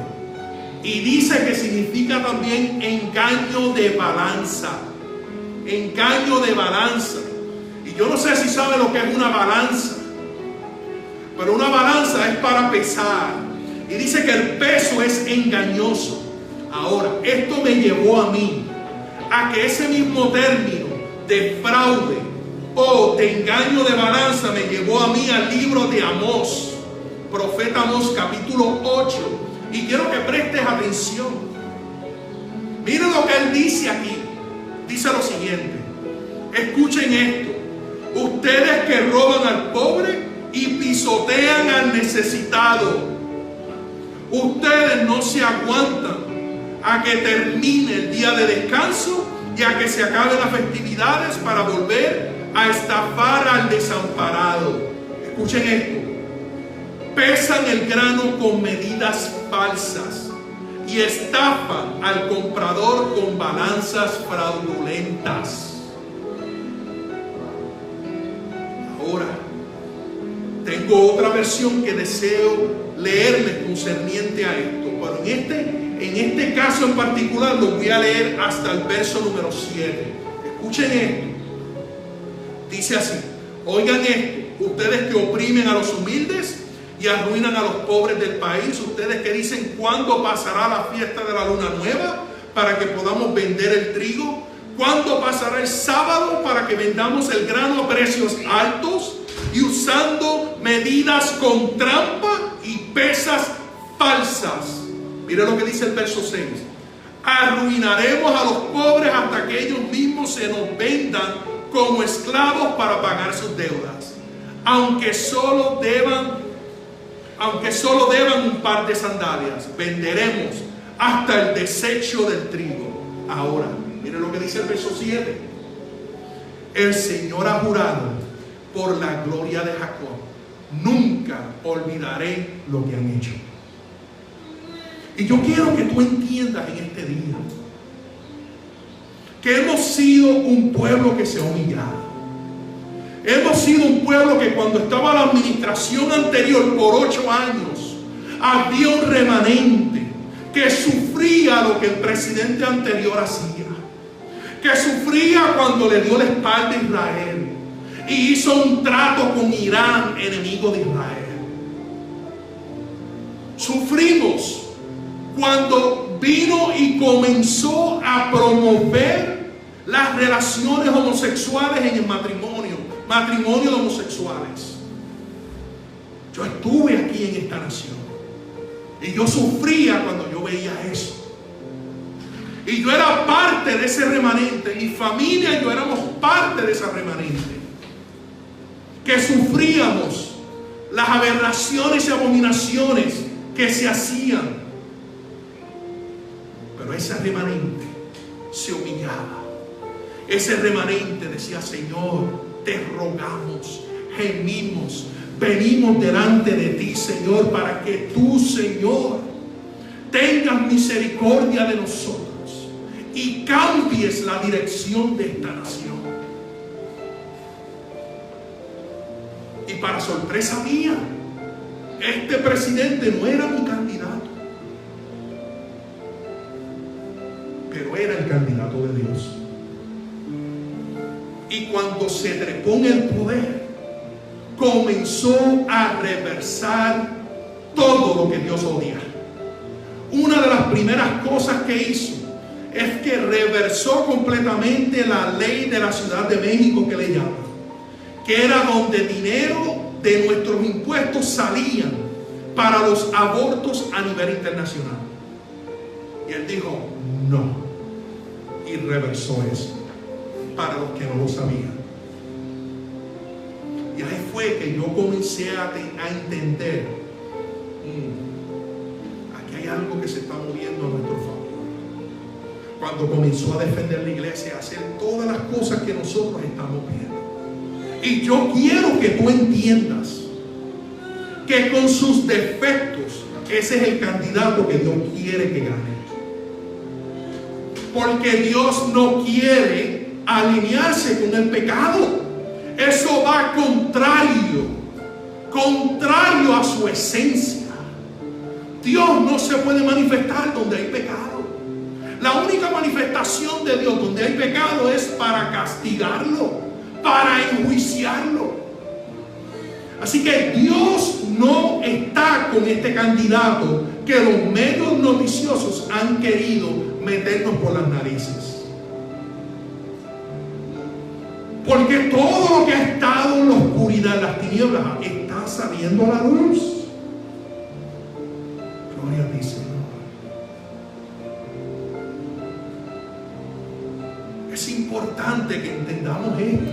Y dice que significa también engaño de balanza. Engaño de balanza. Y yo no sé si sabe lo que es una balanza, pero una balanza es para pesar. Y dice que el peso es engañoso. Ahora, esto me llevó a mí a que ese mismo término de fraude o de engaño de balanza me llevó a mí al libro de Amós, profeta Amós, capítulo 8. Y quiero que prestes atención. Miren lo que él dice aquí. Dice lo siguiente: escuchen esto. Ustedes que roban al pobre y pisotean al necesitado, ustedes no se aguantan a que termine el día de descanso y a que se acaben las festividades para volver a estafar al desamparado. Escuchen esto. Pesan el grano con medidas falsas y estafan al comprador con balanzas fraudulentas. Ahora, tengo otra versión que deseo leerles concerniente a esto, pero en este caso en particular lo voy a leer hasta el verso número 7. Escuchen esto. Dice así: oigan esto, ustedes que oprimen a los humildes y arruinan a los pobres del país, ustedes que dicen ¿cuándo pasará la fiesta de la luna nueva para que podamos vender el trigo? ¿Cuándo pasará el sábado para que vendamos el grano a precios altos? Y usando medidas con trampa y pesas falsas. Mire lo que dice el verso 6. Arruinaremos a los pobres hasta que ellos mismos se nos vendan como esclavos para pagar sus deudas, aunque solo deban un par de sandalias. Venderemos hasta el desecho del trigo. Ahora, mire lo que dice el verso 7. El Señor ha jurado por la gloria de Jacob, nunca olvidaré lo que han hecho. Y yo quiero que tú entiendas en este día que hemos sido un pueblo que se ha humillado. Hemos sido un pueblo que cuando estaba la administración anterior por 8 años, había un remanente que sufría lo que el presidente anterior hacía, que sufría cuando le dio la espalda a Israel y hizo un trato con Irán, enemigo de Israel. Sufrimos cuando vino y comenzó a promover las relaciones homosexuales en el matrimonio de homosexuales. Yo estuve aquí en esta nación y yo sufría cuando yo veía eso. Y yo era parte de ese remanente, mi familia y yo éramos parte de ese remanente, que sufríamos las aberraciones y abominaciones que se hacían. Pero ese remanente se humillaba. Ese remanente decía: Señor, te rogamos, gemimos, venimos delante de ti, Señor, para que tú, Señor, tengas misericordia de nosotros y cambies la dirección de esta nación. Y para sorpresa mía, este presidente no era mi candidato, pero era el candidato de Dios. Y cuando se trepó en el poder, comenzó a reversar todo lo que Dios odia. Una de las primeras cosas que hizo es que reversó completamente la ley de la Ciudad de México, que le llaman, que era donde dinero de nuestros impuestos salían para los abortos a nivel internacional. Y él dijo no, y reversó eso para los que no lo sabían. Y ahí fue que yo comencé a entender, aquí hay algo que se está moviendo a nuestro favor. Cuando comenzó a defender la iglesia, a hacer todas las cosas que nosotros estamos viendo. Y yo quiero que tú entiendas que con sus defectos, ese es el candidato que Dios quiere que gane. Porque Dios no quiere alinearse con el pecado. Eso va contrario a su esencia. Dios no se puede manifestar donde hay pecado. La única manifestación de Dios donde hay pecado es para castigarlo, para enjuiciarlo. Así que Dios no está con este candidato que los medios noticiosos han querido meternos por las narices. Porque todo lo que ha estado en la oscuridad, en las tinieblas, está saliendo a la luz. Gloria a ti, Señor. Es importante que entendamos esto.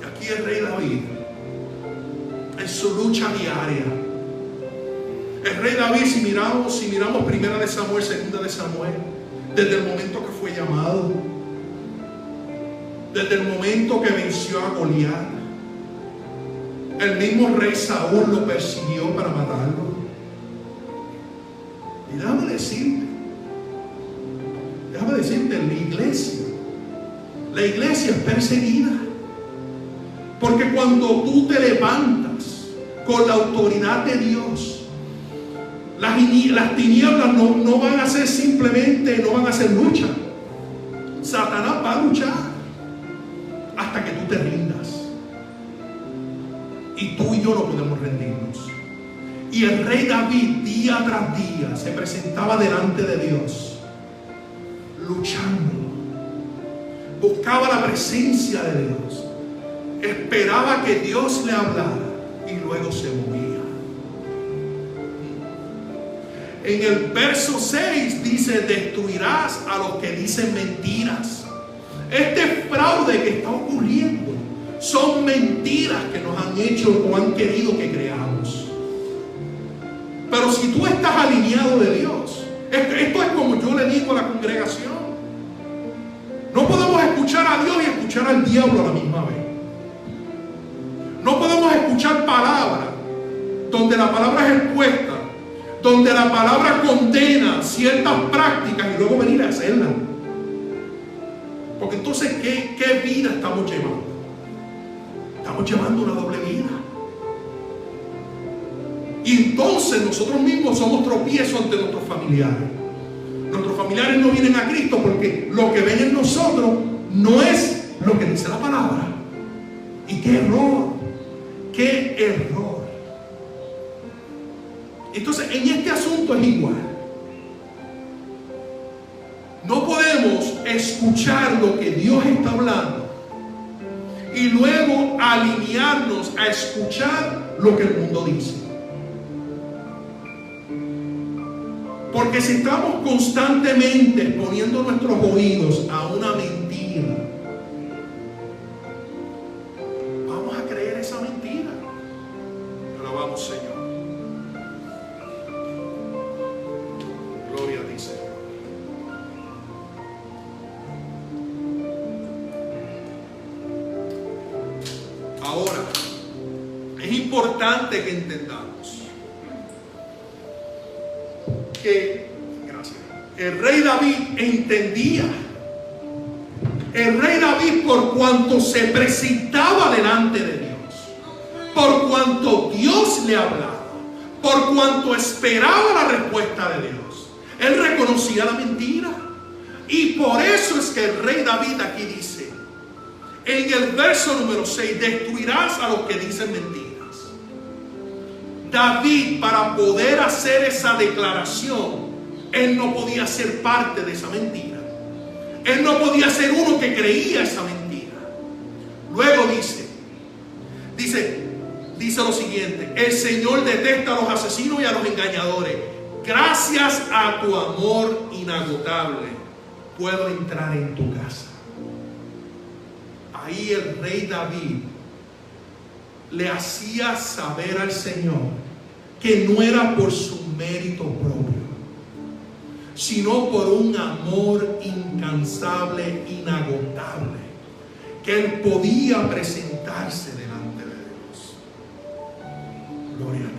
Y aquí el rey David en su lucha diaria. El rey David, si miramos primera de Samuel, segunda de Samuel, desde el momento que fue llamado, desde el momento que venció a Goliat, el mismo rey Saúl lo persiguió para matarlo. Y déjame decirte, la iglesia es perseguida. Porque cuando tú te levantas con la autoridad de Dios, las tinieblas no van a ser simplemente, no van a ser lucha. Satanás va a luchar hasta que tú te rindas. Y tú y yo no podemos rendirnos. Y el rey David día tras día se presentaba delante de Dios, luchando. Buscaba la presencia de Dios. Esperaba que Dios le hablara y luego se movía. En el verso 6 dice: destruirás a los que dicen mentiras. Este fraude que está ocurriendo son mentiras que nos han hecho o han querido que creamos. Pero si tú estás alineado de Dios, esto es como yo le digo a la congregación: no podemos escuchar a Dios y escuchar al diablo a la misma vez. No podemos escuchar palabras donde la palabra es expuesta, donde la palabra condena ciertas prácticas y luego venir a hacerlas. Porque entonces, ¿qué vida estamos llevando? Estamos llevando una doble vida. Y entonces nosotros mismos somos tropiezo ante nuestros familiares. Nuestros familiares no vienen a Cristo porque lo que ven en nosotros no es lo que dice la palabra. Y qué error. ¡Qué error! Entonces, en este asunto es igual. No podemos escuchar lo que Dios está hablando y luego alinearnos a escuchar lo que el mundo dice. Porque si estamos constantemente poniendo nuestros oídos a una mentira, vamos a creer esa mentira. Alabamos, Señor. Gloria a ti, Señor. Ahora, es importante que entendamos que, gracias, el rey David entendía. El rey David, por cuanto se presentaba delante de Dios, por cuanto Dios le hablaba, por cuanto esperaba la respuesta de Dios, él reconocía la mentira. Y por eso es que el rey David aquí dice, en el verso número 6, destruirás a los que dicen mentiras. David, para poder hacer esa declaración, él no podía ser parte de esa mentira. Él no podía ser uno que creía esa mentira. Luego dice lo siguiente: el Señor detesta a los asesinos y a los engañadores. Gracias a tu amor inagotable puedo entrar en tu casa. Ahí el rey David le hacía saber al Señor que no era por su mérito propio, sino por un amor incansable, inagotable, que él podía presentarse delante de Dios. Gloria a ti.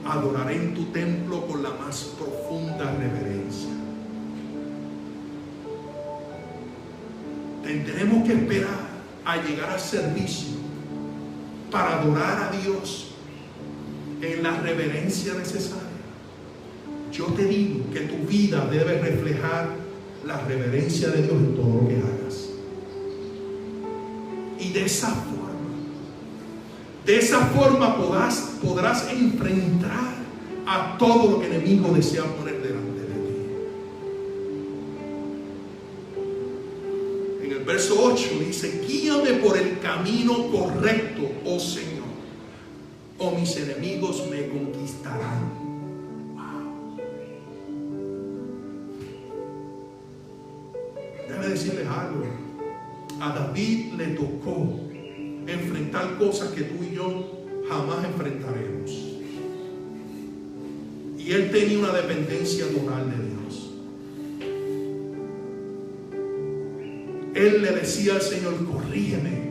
Adoraré en tu templo con la más profunda reverencia. Tendremos que esperar a llegar al servicio para adorar a Dios en la reverencia necesaria. Yo te digo que tu vida debe reflejar la reverencia de Dios en todo lo que hagas. Y de esa forma podrás enfrentar a todo lo que el enemigo desea poner delante de ti. En el verso 8 dice: guíame por el camino correcto, oh Señor, o mis enemigos me conquistarán. Wow. Déjame decirles algo. A David le tocó enfrentar cosas que tú y yo jamás enfrentaremos. Y él tenía una dependencia total de Dios. Él le decía al Señor: corrígeme.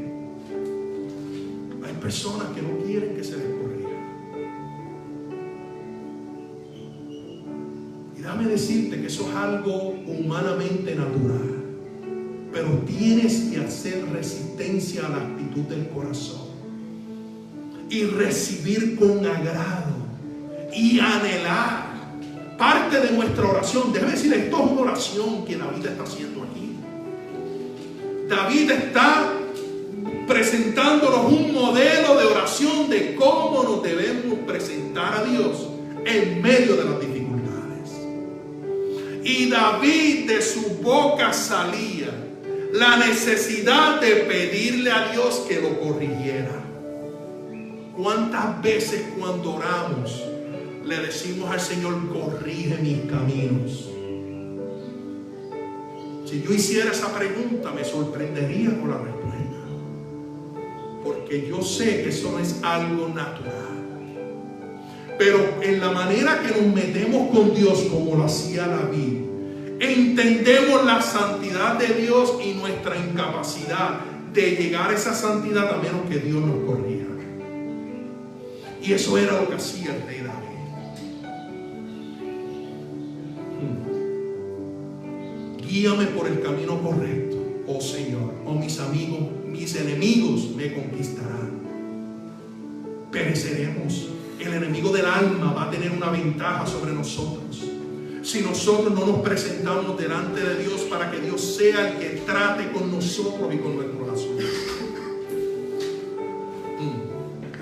Hay personas que no quieren que se les corrija. Y déjame decirte que eso es algo humanamente natural. Pero tienes que hacer resistencia a la actitud del corazón y recibir con agrado y anhelar. Parte de nuestra oración, déjame decirle, esto es una oración que David está haciendo aquí. David está presentándonos un modelo de oración de cómo nos debemos presentar a Dios en medio de las dificultades. Y David, de su boca salía la necesidad de pedirle a Dios que lo corrigiera. ¿Cuántas veces cuando oramos le decimos al Señor: corrige mis caminos? Si yo hiciera esa pregunta, me sorprendería con la respuesta, porque yo sé que eso no es algo natural. Pero en la manera que nos metemos con Dios, como lo hacía David, entendemos la santidad de Dios y nuestra incapacidad de llegar a esa santidad a menos que Dios nos corrija. Y eso era lo que hacía el rey David. Guíame por el camino correcto, oh Señor, o mis amigos, mis enemigos me conquistarán. Pereceremos. El enemigo del alma va a tener una ventaja sobre nosotros si nosotros no nos presentamos delante de Dios para que Dios sea el que trate con nosotros y con nuestro asunto.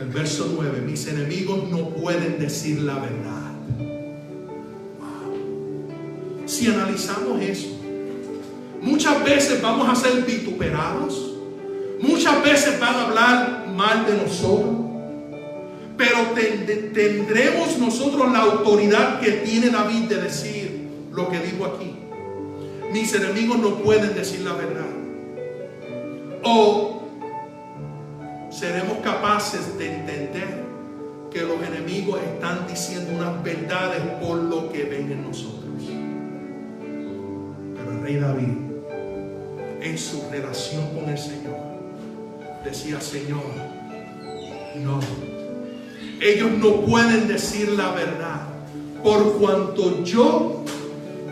El verso 9: mis enemigos no pueden decir la verdad. Wow. Si analizamos eso, muchas veces vamos a ser vituperados, muchas veces van a hablar mal de nosotros, pero tendremos nosotros la autoridad que tiene David de decir lo que dijo aquí: mis enemigos no pueden decir la verdad. O seremos capaces de entender que los enemigos están diciendo unas verdades por lo que ven en nosotros. Pero el rey David, en su relación con el Señor, decía: Señor, no, ellos no pueden decir la verdad, por cuanto yo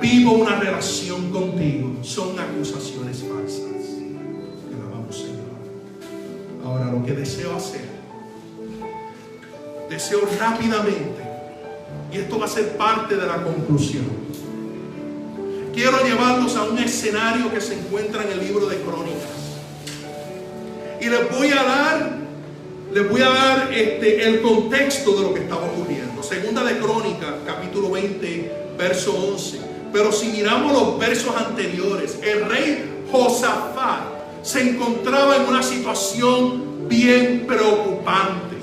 vivo una relación contigo. Son acusaciones falsas. Te alabamos, Señor. Ahora, lo que deseo hacer, deseo rápidamente, y esto va a ser parte de la conclusión, quiero llevarlos a un escenario que se encuentra en el libro de Crónicas, y les voy a dar el contexto de lo que estaba ocurriendo. Segunda de Crónicas, capítulo 20, verso 11. Pero si miramos los versos anteriores, el rey Josafat se encontraba en una situación bien preocupante.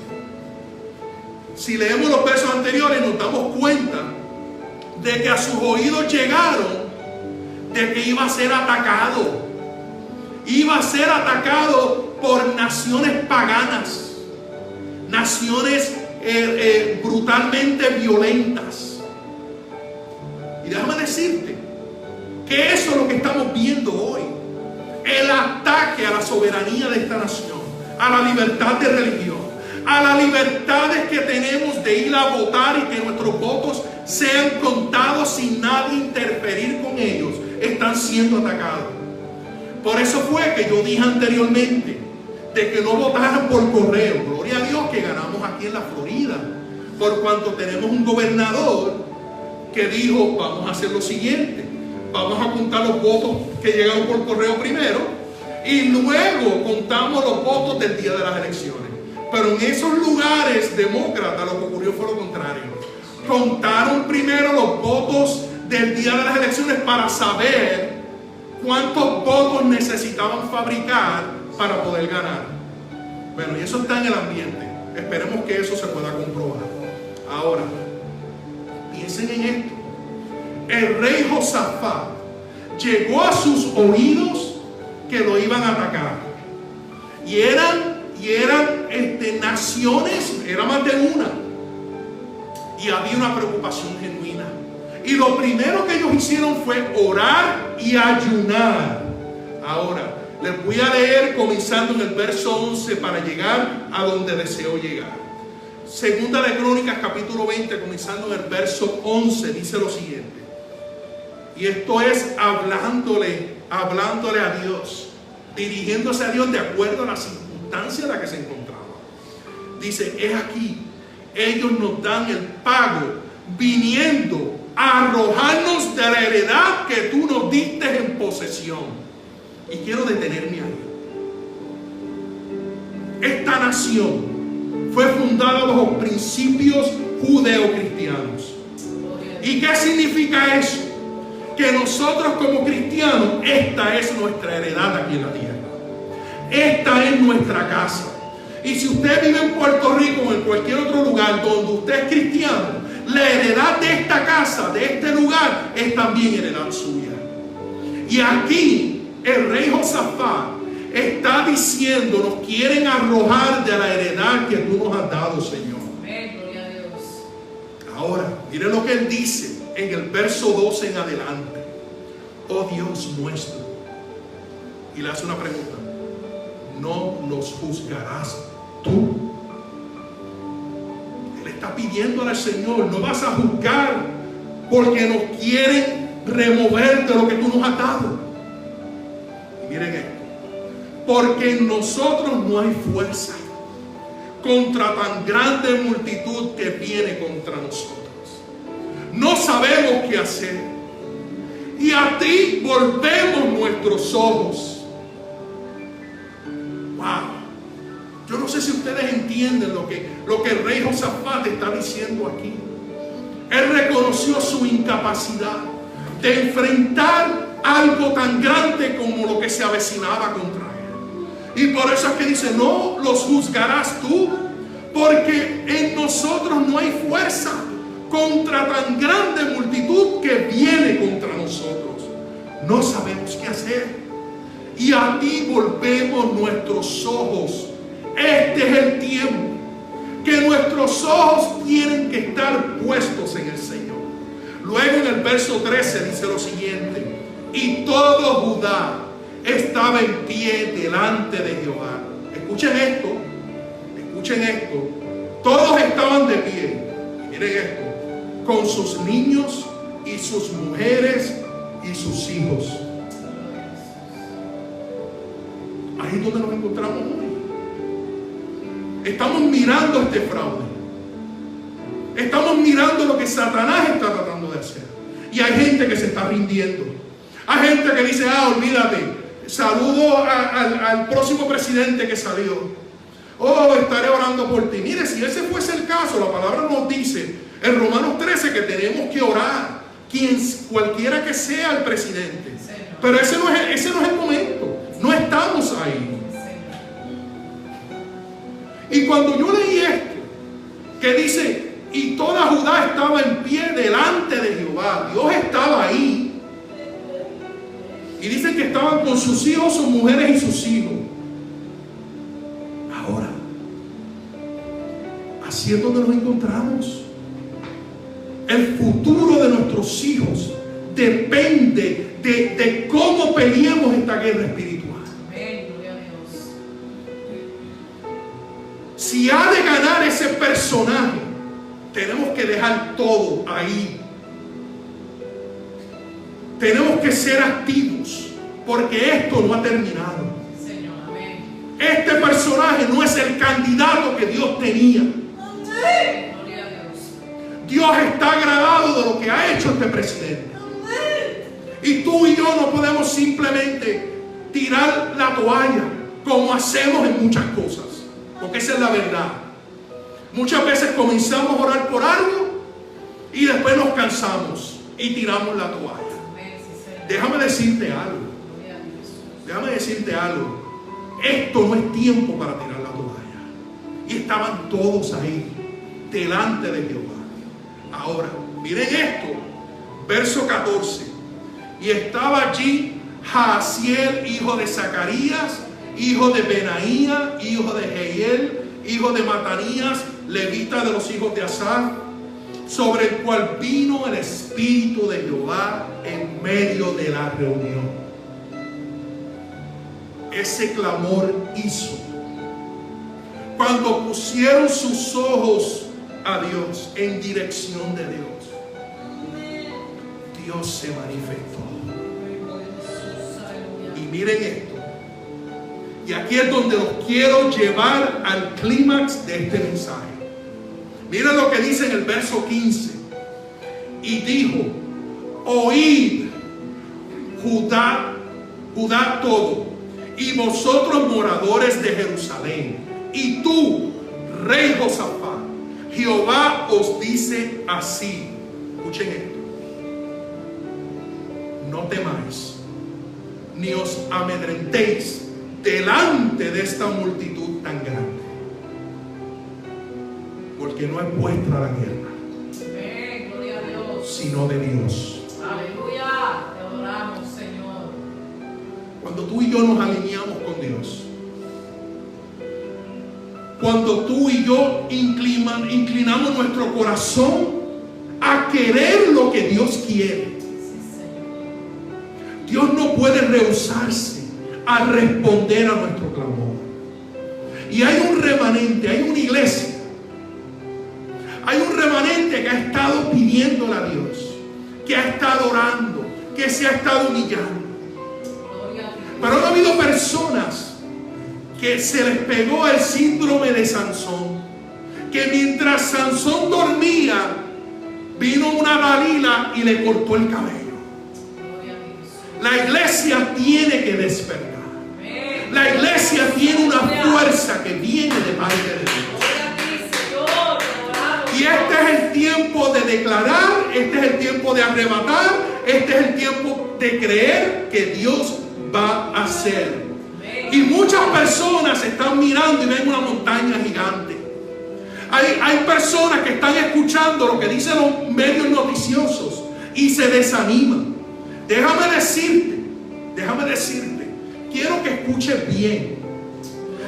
Si leemos los versos anteriores, nos damos cuenta de que a sus oídos llegaron de que iba a ser atacado. Iba a ser atacado por naciones paganas, naciones brutalmente violentas. Y déjame decirte que eso es lo que estamos viendo hoy: el ataque a la soberanía de esta nación, a la libertad de religión, a las libertades que tenemos de ir a votar y que nuestros votos sean contados sin nadie interferir con ellos. Están siendo atacados. Por eso fue que yo dije anteriormente de que no votaran por correo. Gloria a Dios que ganamos aquí en la Florida, por cuanto tenemos un gobernador que dijo: vamos a hacer lo siguiente, vamos a contar los votos que llegaron por correo primero y luego contamos los votos del día de las elecciones. Pero en esos lugares demócratas lo que ocurrió fue lo contrario. Contaron primero los votos del día de las elecciones para saber cuántos votos necesitaban fabricar para poder ganar. Bueno, y eso está en el ambiente. Esperemos que eso se pueda comprobar. Ahora, piensen en esto: el rey Josafat llegó a sus oídos que lo iban a atacar, y y eran naciones, era más de una, y había una preocupación genuina. Y lo primero que ellos hicieron fue orar y ayunar. Ahora, les voy a leer comenzando en el verso 11 para llegar a donde deseo llegar. Segunda de Crónicas, capítulo 20, comenzando en el verso 11, dice lo siguiente. Y esto es hablándole a Dios, dirigiéndose a Dios de acuerdo a la circunstancia en la que se encontraba. Dice, es aquí, ellos nos dan el pago, viniendo a arrojarnos de la heredad que tú nos diste en posesión. Y quiero detenerme ahí. Esta nación fue fundada bajo principios judeocristianos. ¿Y qué significa eso? Que nosotros como cristianos, esta es nuestra heredad aquí en la tierra. Esta es nuestra casa. Y si usted vive en Puerto Rico o en cualquier otro lugar donde usted es cristiano, la heredad de esta casa, de este lugar, es también heredad suya. Y aquí el rey Josafat está diciendo, nos quieren arrojar de la heredad que tú nos has dado, Señor. Amén, gloria a Dios. Ahora, mire lo que él dice en el verso 12 en adelante. Oh Dios nuestro. Y le hace una pregunta. ¿No los juzgarás tú? Él está pidiendo al Señor, no vas a juzgar porque nos quieren remover de lo que tú nos has dado. Y miren esto. Porque en nosotros no hay fuerza contra tan grande multitud que viene contra nosotros. No sabemos qué hacer. Y a ti volvemos nuestros ojos. Wow. Yo no sé si ustedes entienden lo que el rey Josafat está diciendo aquí. Él reconoció su incapacidad de enfrentar algo tan grande como lo que se avecinaba contra él. Y por eso es que dice, no los juzgarás tú, porque en nosotros no hay fuerza contra tan grande multitud que viene contra nosotros. No sabemos qué hacer. Y a ti volvemos nuestros ojos. Este es el tiempo que nuestros ojos tienen que estar puestos en el Señor. Luego en el verso 13 dice lo siguiente. Y todo Judá estaba en pie delante de Jehová. Escuchen esto. Escuchen esto. Todos estaban de pie. Y miren esto. Con sus niños y sus mujeres y sus hijos. Ahí es donde nos encontramos hoy. Estamos mirando este fraude. Estamos mirando lo que Satanás está tratando de hacer. Y hay gente que se está rindiendo. Hay gente que dice, olvídate. Saludo al próximo presidente que salió. Estaré orando por ti. Mire, si ese fuese el caso, la palabra nos dice en Romanos 13 que tenemos que orar. Cualquiera que sea el presidente. Pero ese no es el momento. No estamos ahí. Y cuando yo leí esto, que dice, y toda Judá estaba en pie delante de Jehová. Dios estaba ahí. Y dicen que estaban con sus hijos, sus mujeres y sus hijos. Ahora, así es donde nos encontramos. El futuro de nuestros hijos depende de cómo peleemos esta guerra espiritual. Amén, gloria a Dios. Si ha de ganar ese personaje, tenemos que dejar todo ahí. Tenemos que ser activos, porque esto no ha terminado. Señor, amén. Este personaje no es el candidato que Dios tenía. Amén. Gloria a Dios. Dios está agradado de lo que ha hecho este presidente. Y tú y yo no podemos simplemente tirar la toalla como hacemos en muchas cosas, porque esa es la verdad. Muchas veces comenzamos a orar por algo y después nos cansamos y tiramos la toalla. Déjame decirte algo. Déjame decirte algo. Esto no es tiempo para tirar la toalla. Y estaban todos ahí, delante de Jehová. Ahora, miren esto. Verso 14. Y estaba allí Jaasiel, hijo de Zacarías, hijo de Benaía, hijo de Jehiel, hijo de Matanías, levita de los hijos de Asaf, sobre el cual vino el Espíritu de Jehová en medio de la reunión. Ese clamor hizo. Cuando pusieron sus ojos a Dios, en dirección de Dios, Dios se manifestó. Y miren esto. Y aquí es donde los quiero llevar al clímax de este mensaje. Miren lo que dice en el verso 15. Y dijo: oíd, Judá todo, y vosotros moradores de Jerusalén, y tú, rey Josafat, Jehová os dice así. Escuchen esto: no temáis, ni os amedrentéis delante de esta multitud tan grande, porque no es vuestra la guerra, Amén, gloria a Dios, sino de Dios. Aleluya, te adoramos, Señor. Cuando tú y yo nos alineamos con Dios, cuando tú y yo inclinamos nuestro corazón a querer lo que Dios quiere, Sí, Señor. Dios no puede rehusarse a responder a nuestro clamor. Y hay un remanente, hay una iglesia, hay un remanente que ha estado pidiéndole a Dios, que ha estado orando, que se ha estado humillando. Gloria a Dios. Pero ha habido personas que se les pegó el síndrome de Sansón, que mientras Sansón dormía, vino una Dalila y le cortó el cabello. Gloria a Dios. La iglesia tiene que despertar. Amén. La iglesia tiene una fuerza que viene de parte de Dios. Gloria a ti, Señor, te adoramos. Y este es el tiempo de declarar, este es el tiempo de arrebatar, este es el tiempo de creer que Dios va a hacer. Amén. Y muchas personas están mirando y ven una montaña gigante. Hay personas que están escuchando lo que dicen los medios noticiosos y se desaniman. Déjame decirte, quiero que escuches bien.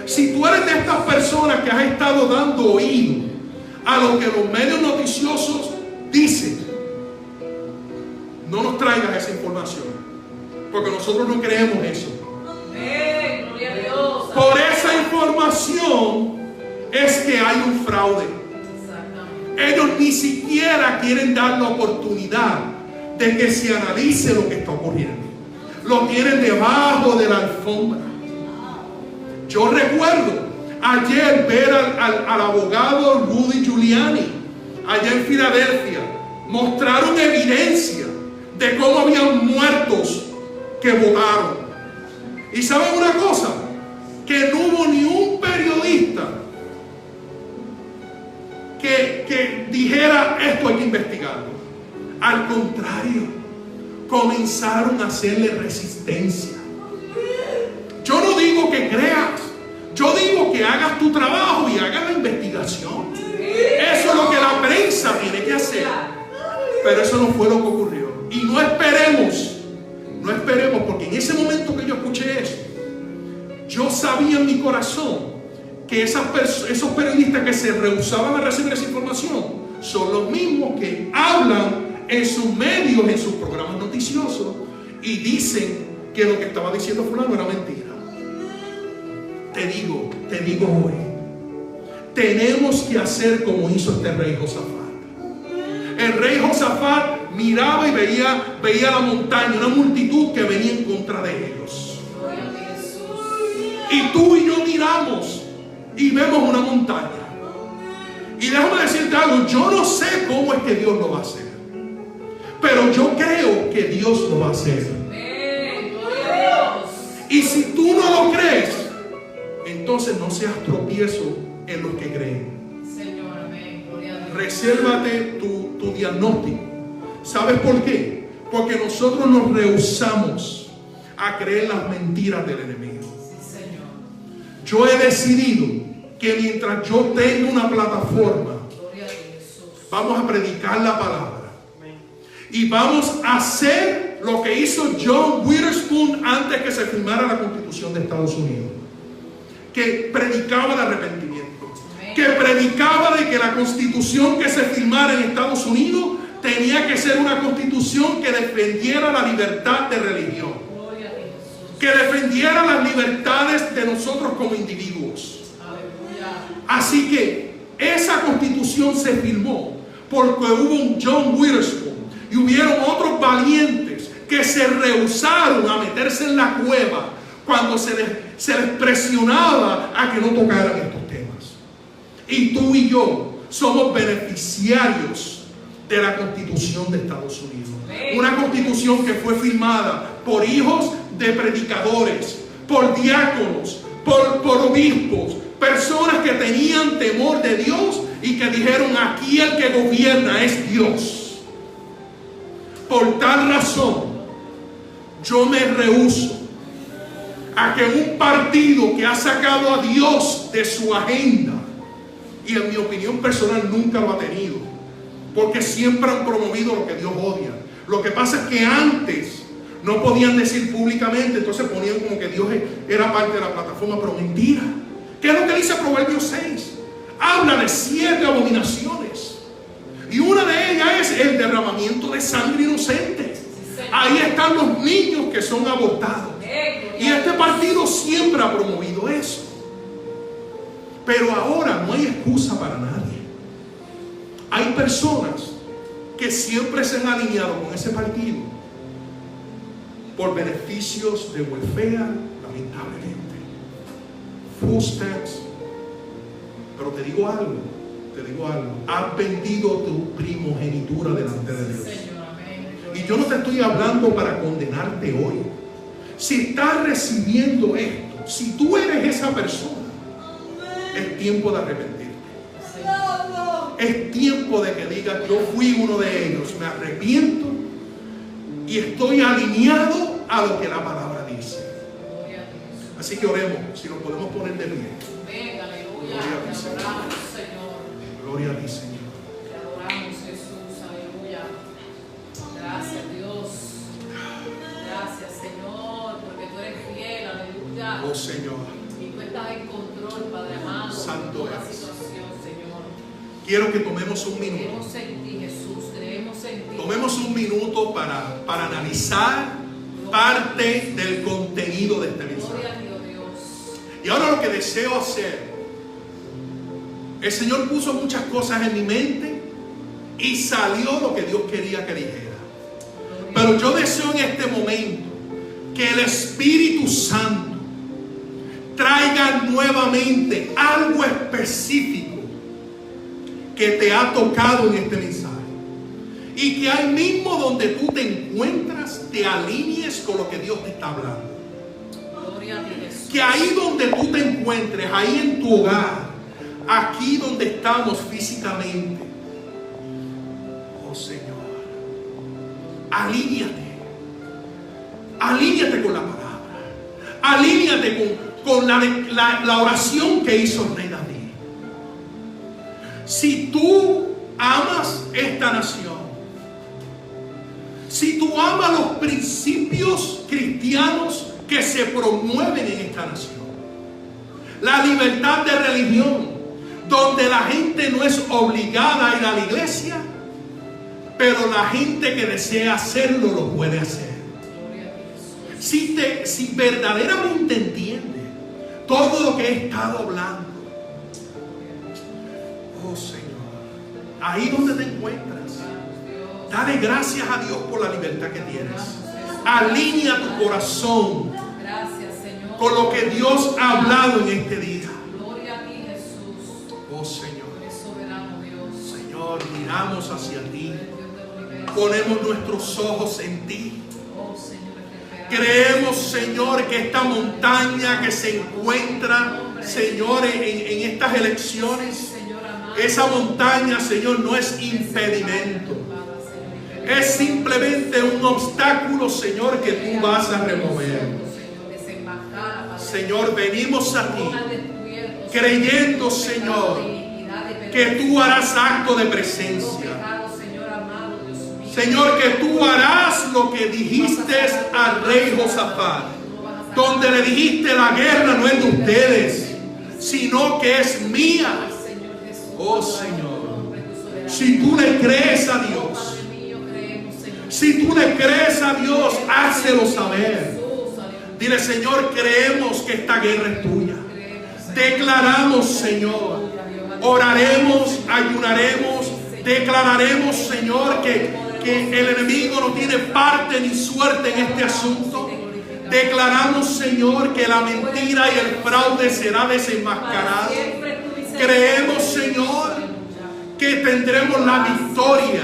Si tú eres de estas personas que has estado dando oído a lo que los medios noticiosos dicen, no nos traigas esa información, porque nosotros no creemos eso. Amén, gloria a Dios. Por esa información es que hay un fraude. Exactamente. Ellos ni siquiera quieren dar la oportunidad de que se analice lo que está ocurriendo. Lo tienen debajo de la alfombra. Yo recuerdo ayer ver al abogado Rudy Giuliani allá en Filadelfia. Mostraron evidencia de cómo habían muertos que votaron. Y ¿saben una cosa? Que no hubo ni un periodista que dijera esto hay que investigarlo. Al contrario, comenzaron a hacerle resistencia. Yo no digo que creas, yo digo que hagas tu trabajo y hagas la investigación. Eso es lo que la prensa tiene que hacer. Pero eso no fue lo que ocurrió. Y no esperemos, porque en ese momento que yo escuché eso, yo sabía en mi corazón que esos periodistas que se rehusaban a recibir esa información son los mismos que hablan en sus medios, en sus programas noticiosos, y dicen que lo que estaba diciendo fulano era mentira. Te digo hoy, tenemos que hacer como hizo este rey Josafat. El rey Josafat miraba y veía la montaña, una multitud que venía en contra de ellos. Gloria a Jesús. Y tú y yo miramos y vemos una montaña. Y déjame decirte algo, yo no sé cómo es que Dios lo va a hacer, pero yo creo que Dios lo va a hacer. Amén, gloria a Dios. Y si tú no lo crees, entonces no seas tropiezo en los que creen. Señor, amén, gloria a Dios. Resérvate tu diagnóstico. ¿Sabes por qué? Porque nosotros nos rehusamos a creer las mentiras del enemigo. Sí, Señor. Yo he decidido que mientras yo tenga una plataforma, Gloria a Jesús. vamos a predicar la palabra. Y vamos a hacer lo que hizo John Witherspoon antes que se firmara la Constitución de Estados Unidos. que predicaba el arrepentimiento, que predicaba de que la constitución que se firmara en Estados Unidos tenía que ser una constitución que defendiera la libertad de religión, que defendiera las libertades de nosotros como individuos. Así que esa constitución se firmó porque hubo un John Witherspoon y hubieron otros valientes que se rehusaron a meterse en la cueva cuando se les presionaba a que no tocaran estos temas. Y tú y yo somos beneficiarios de la Constitución de Estados Unidos. Una constitución que fue firmada por hijos de predicadores, por diáconos, por obispos, personas que tenían temor de Dios y que dijeron: aquí el que gobierna es Dios. Por tal razón, yo me rehúso a que un partido que ha sacado a Dios de su agenda, y en mi opinión personal nunca lo ha tenido, porque siempre han promovido lo que Dios odia. Lo que pasa es que antes no podían decir públicamente, entonces ponían como que Dios era parte de la plataforma, pero mentira. ¿Qué es lo que dice Proverbios 6? Habla de 7 abominaciones, y una de ellas es el derramamiento de sangre inocente. Ahí están los niños que son abortados, y este partido siempre ha promovido eso. Pero ahora no hay excusa para nadie. Hay personas que siempre se han alineado con ese partido por beneficios de welfare, lamentablemente, food stamps. Pero te digo algo, has vendido tu primogenitura delante de Dios. Y yo no te estoy hablando para condenarte hoy. Si estás recibiendo esto, si tú eres esa persona, es tiempo de arrepentirte. Es tiempo de que digas: yo fui uno de ellos, me arrepiento y estoy alineado a lo que la palabra dice. Así que oremos, si nos podemos poner de pie. Gloria a ti, Señor. Gloria a ti, Señor. Te adoramos, Jesús, aleluya. Gracias, Dios. Gracias, Señor, porque tú eres fiel, aleluya. Oh, Señor. Y tú estás en control, Padre amado, Santo de toda eres. situación, Señor. Quiero que tomemos un minuto. Creemos en ti, Jesús, creemos en ti. Tomemos un minuto para analizar parte del contenido de este mensaje. Gloria a Dios. Y ahora lo que deseo hacer, el Señor puso muchas cosas en mi mente y salió lo que Dios quería que dijera. Pero yo deseo en este momento que el Espíritu Santo traiga nuevamente algo específico que te ha tocado en este mensaje. Y que ahí mismo donde tú te encuentras, te alinees con lo que Dios te está hablando. Gloria a ti, Jesús. Que ahí donde tú te encuentres, ahí en tu hogar, aquí donde estamos físicamente, oh Señor, alíñate con la palabra, alíñate con la oración que hizo el rey David. Si tú amas esta nación, si tú amas los principios cristianos que se promueven en esta nación, la libertad de religión, donde la gente no es obligada a ir a la iglesia, pero la gente que desea hacerlo lo puede hacer. Si verdaderamente entiende todo lo que he estado hablando, oh Señor, ahí donde te encuentras, dale gracias a Dios por la libertad que tienes. Alinea tu corazón con lo que Dios ha hablado en este día. Oh Señor, Señor, miramos hacia ti, ponemos nuestros ojos en ti. Creemos, Señor, que esta montaña que se encuentra, Señor, en estas elecciones, esa montaña, Señor, no es impedimento. Es simplemente un obstáculo, Señor, que tú vas a remover. Señor, venimos a ti creyendo, Señor, que tú harás acto de presencia. Señor, que tú harás lo que dijiste al rey Josafat, donde le dijiste: la guerra no es de ustedes, sino que es mía. Señor Jesús. Oh Señor, si tú le crees a Dios, Padre mío, creemos, Señor. si tú le crees a Dios, hácelo saber. Jesús, aleluya. Dile, Señor, creemos que esta guerra es tuya. Creemos, Señor. Declaramos, Señor, oraremos, ayunaremos, declararemos, Señor, que el enemigo no tiene parte ni suerte en este asunto. Declaramos, Señor, que la mentira y el fraude será desenmascarado. Creemos, Señor, que tendremos la victoria,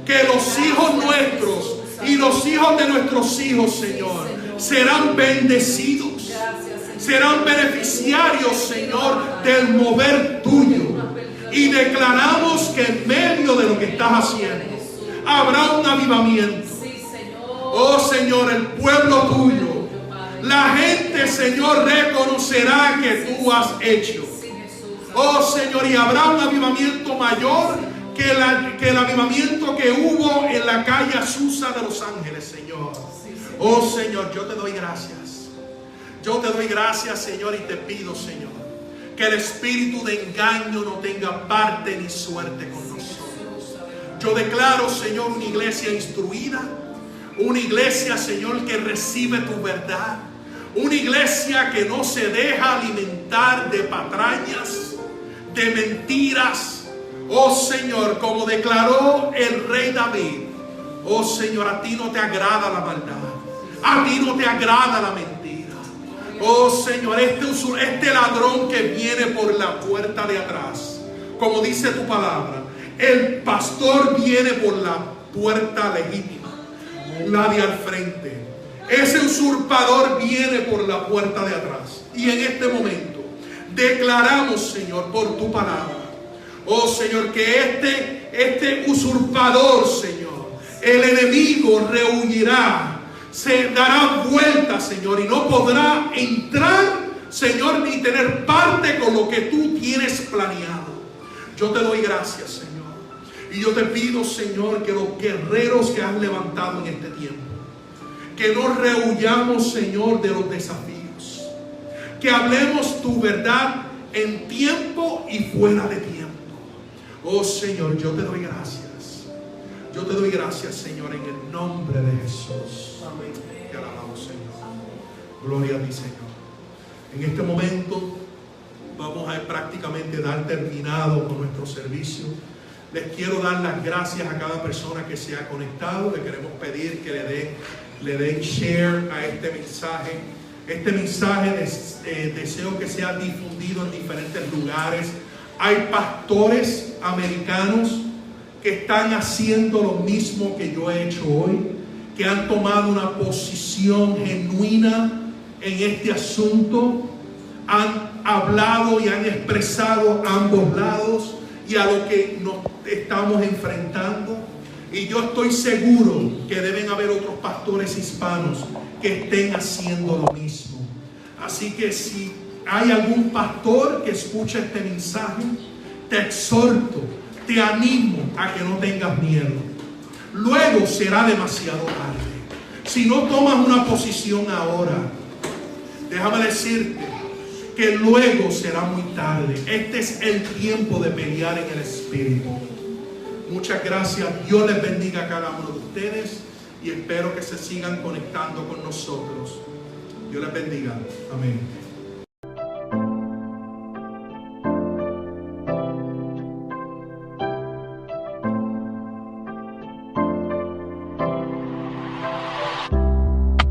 que los hijos nuestros y los hijos de nuestros hijos, Señor, serán bendecidos, serán beneficiarios, Señor, del mover tuyo. Y declaramos que en medio de lo que estás haciendo habrá un avivamiento. Oh Señor, el pueblo tuyo, la gente, Señor, reconocerá que tú has hecho. Oh Señor, y habrá un avivamiento mayor que el avivamiento que hubo en la calle Azusa de Los Ángeles, Señor. Oh Señor, yo te doy gracias. Yo te doy gracias, Señor, y te pido, Señor, que el espíritu de engaño no tenga parte ni suerte con nosotros. Yo declaro, Señor, una iglesia instruida, una iglesia, Señor, que recibe tu verdad, una iglesia que no se deja alimentar de patrañas, de mentiras. Oh Señor, como declaró el rey David, oh Señor, a ti no te agrada la maldad, a ti no te agrada la mentira. Oh Señor, este ladrón que viene por la puerta de atrás, como dice tu palabra, el pastor viene por la puerta legítima, la de al frente. Ese usurpador viene por la puerta de atrás. Y en este momento declaramos, Señor, por tu palabra, oh Señor, que este usurpador, Señor, el enemigo rehuirá, se dará vuelta, Señor, y no podrá entrar, Señor, ni tener parte con lo que tú tienes planeado. Yo te doy gracias, Señor, y yo te pido, Señor, que los guerreros que has levantado en este tiempo, que no rehuyamos, Señor, de los desafíos, que hablemos tu verdad en tiempo y fuera de tiempo. Oh Señor, yo te doy gracias. Yo te doy gracias, Señor, en el nombre de Jesús. Amén. Te alabamos, Señor. Gloria a ti, Señor. En este momento vamos a prácticamente dar terminado con nuestro servicio. Les quiero dar las gracias a cada persona que se ha conectado. Le queremos pedir que le den share a este mensaje. Este mensaje deseo que sea difundido en diferentes lugares. Hay pastores americanos que están haciendo lo mismo que yo he hecho hoy, que han tomado una posición genuina en este asunto, han hablado y han expresado ambos lados y a lo que nos estamos enfrentando. Y yo estoy seguro que deben haber otros pastores hispanos que estén haciendo lo mismo. Así que si hay algún pastor que escucha este mensaje, te exhorto, te animo a que no tengas miedo. Luego será demasiado tarde. Si no tomas una posición ahora, déjame decirte que luego será muy tarde. Este es el tiempo de pelear en el Espíritu. Muchas gracias. Dios les bendiga a cada uno de ustedes y espero que se sigan conectando con nosotros. Dios les bendiga. Amén.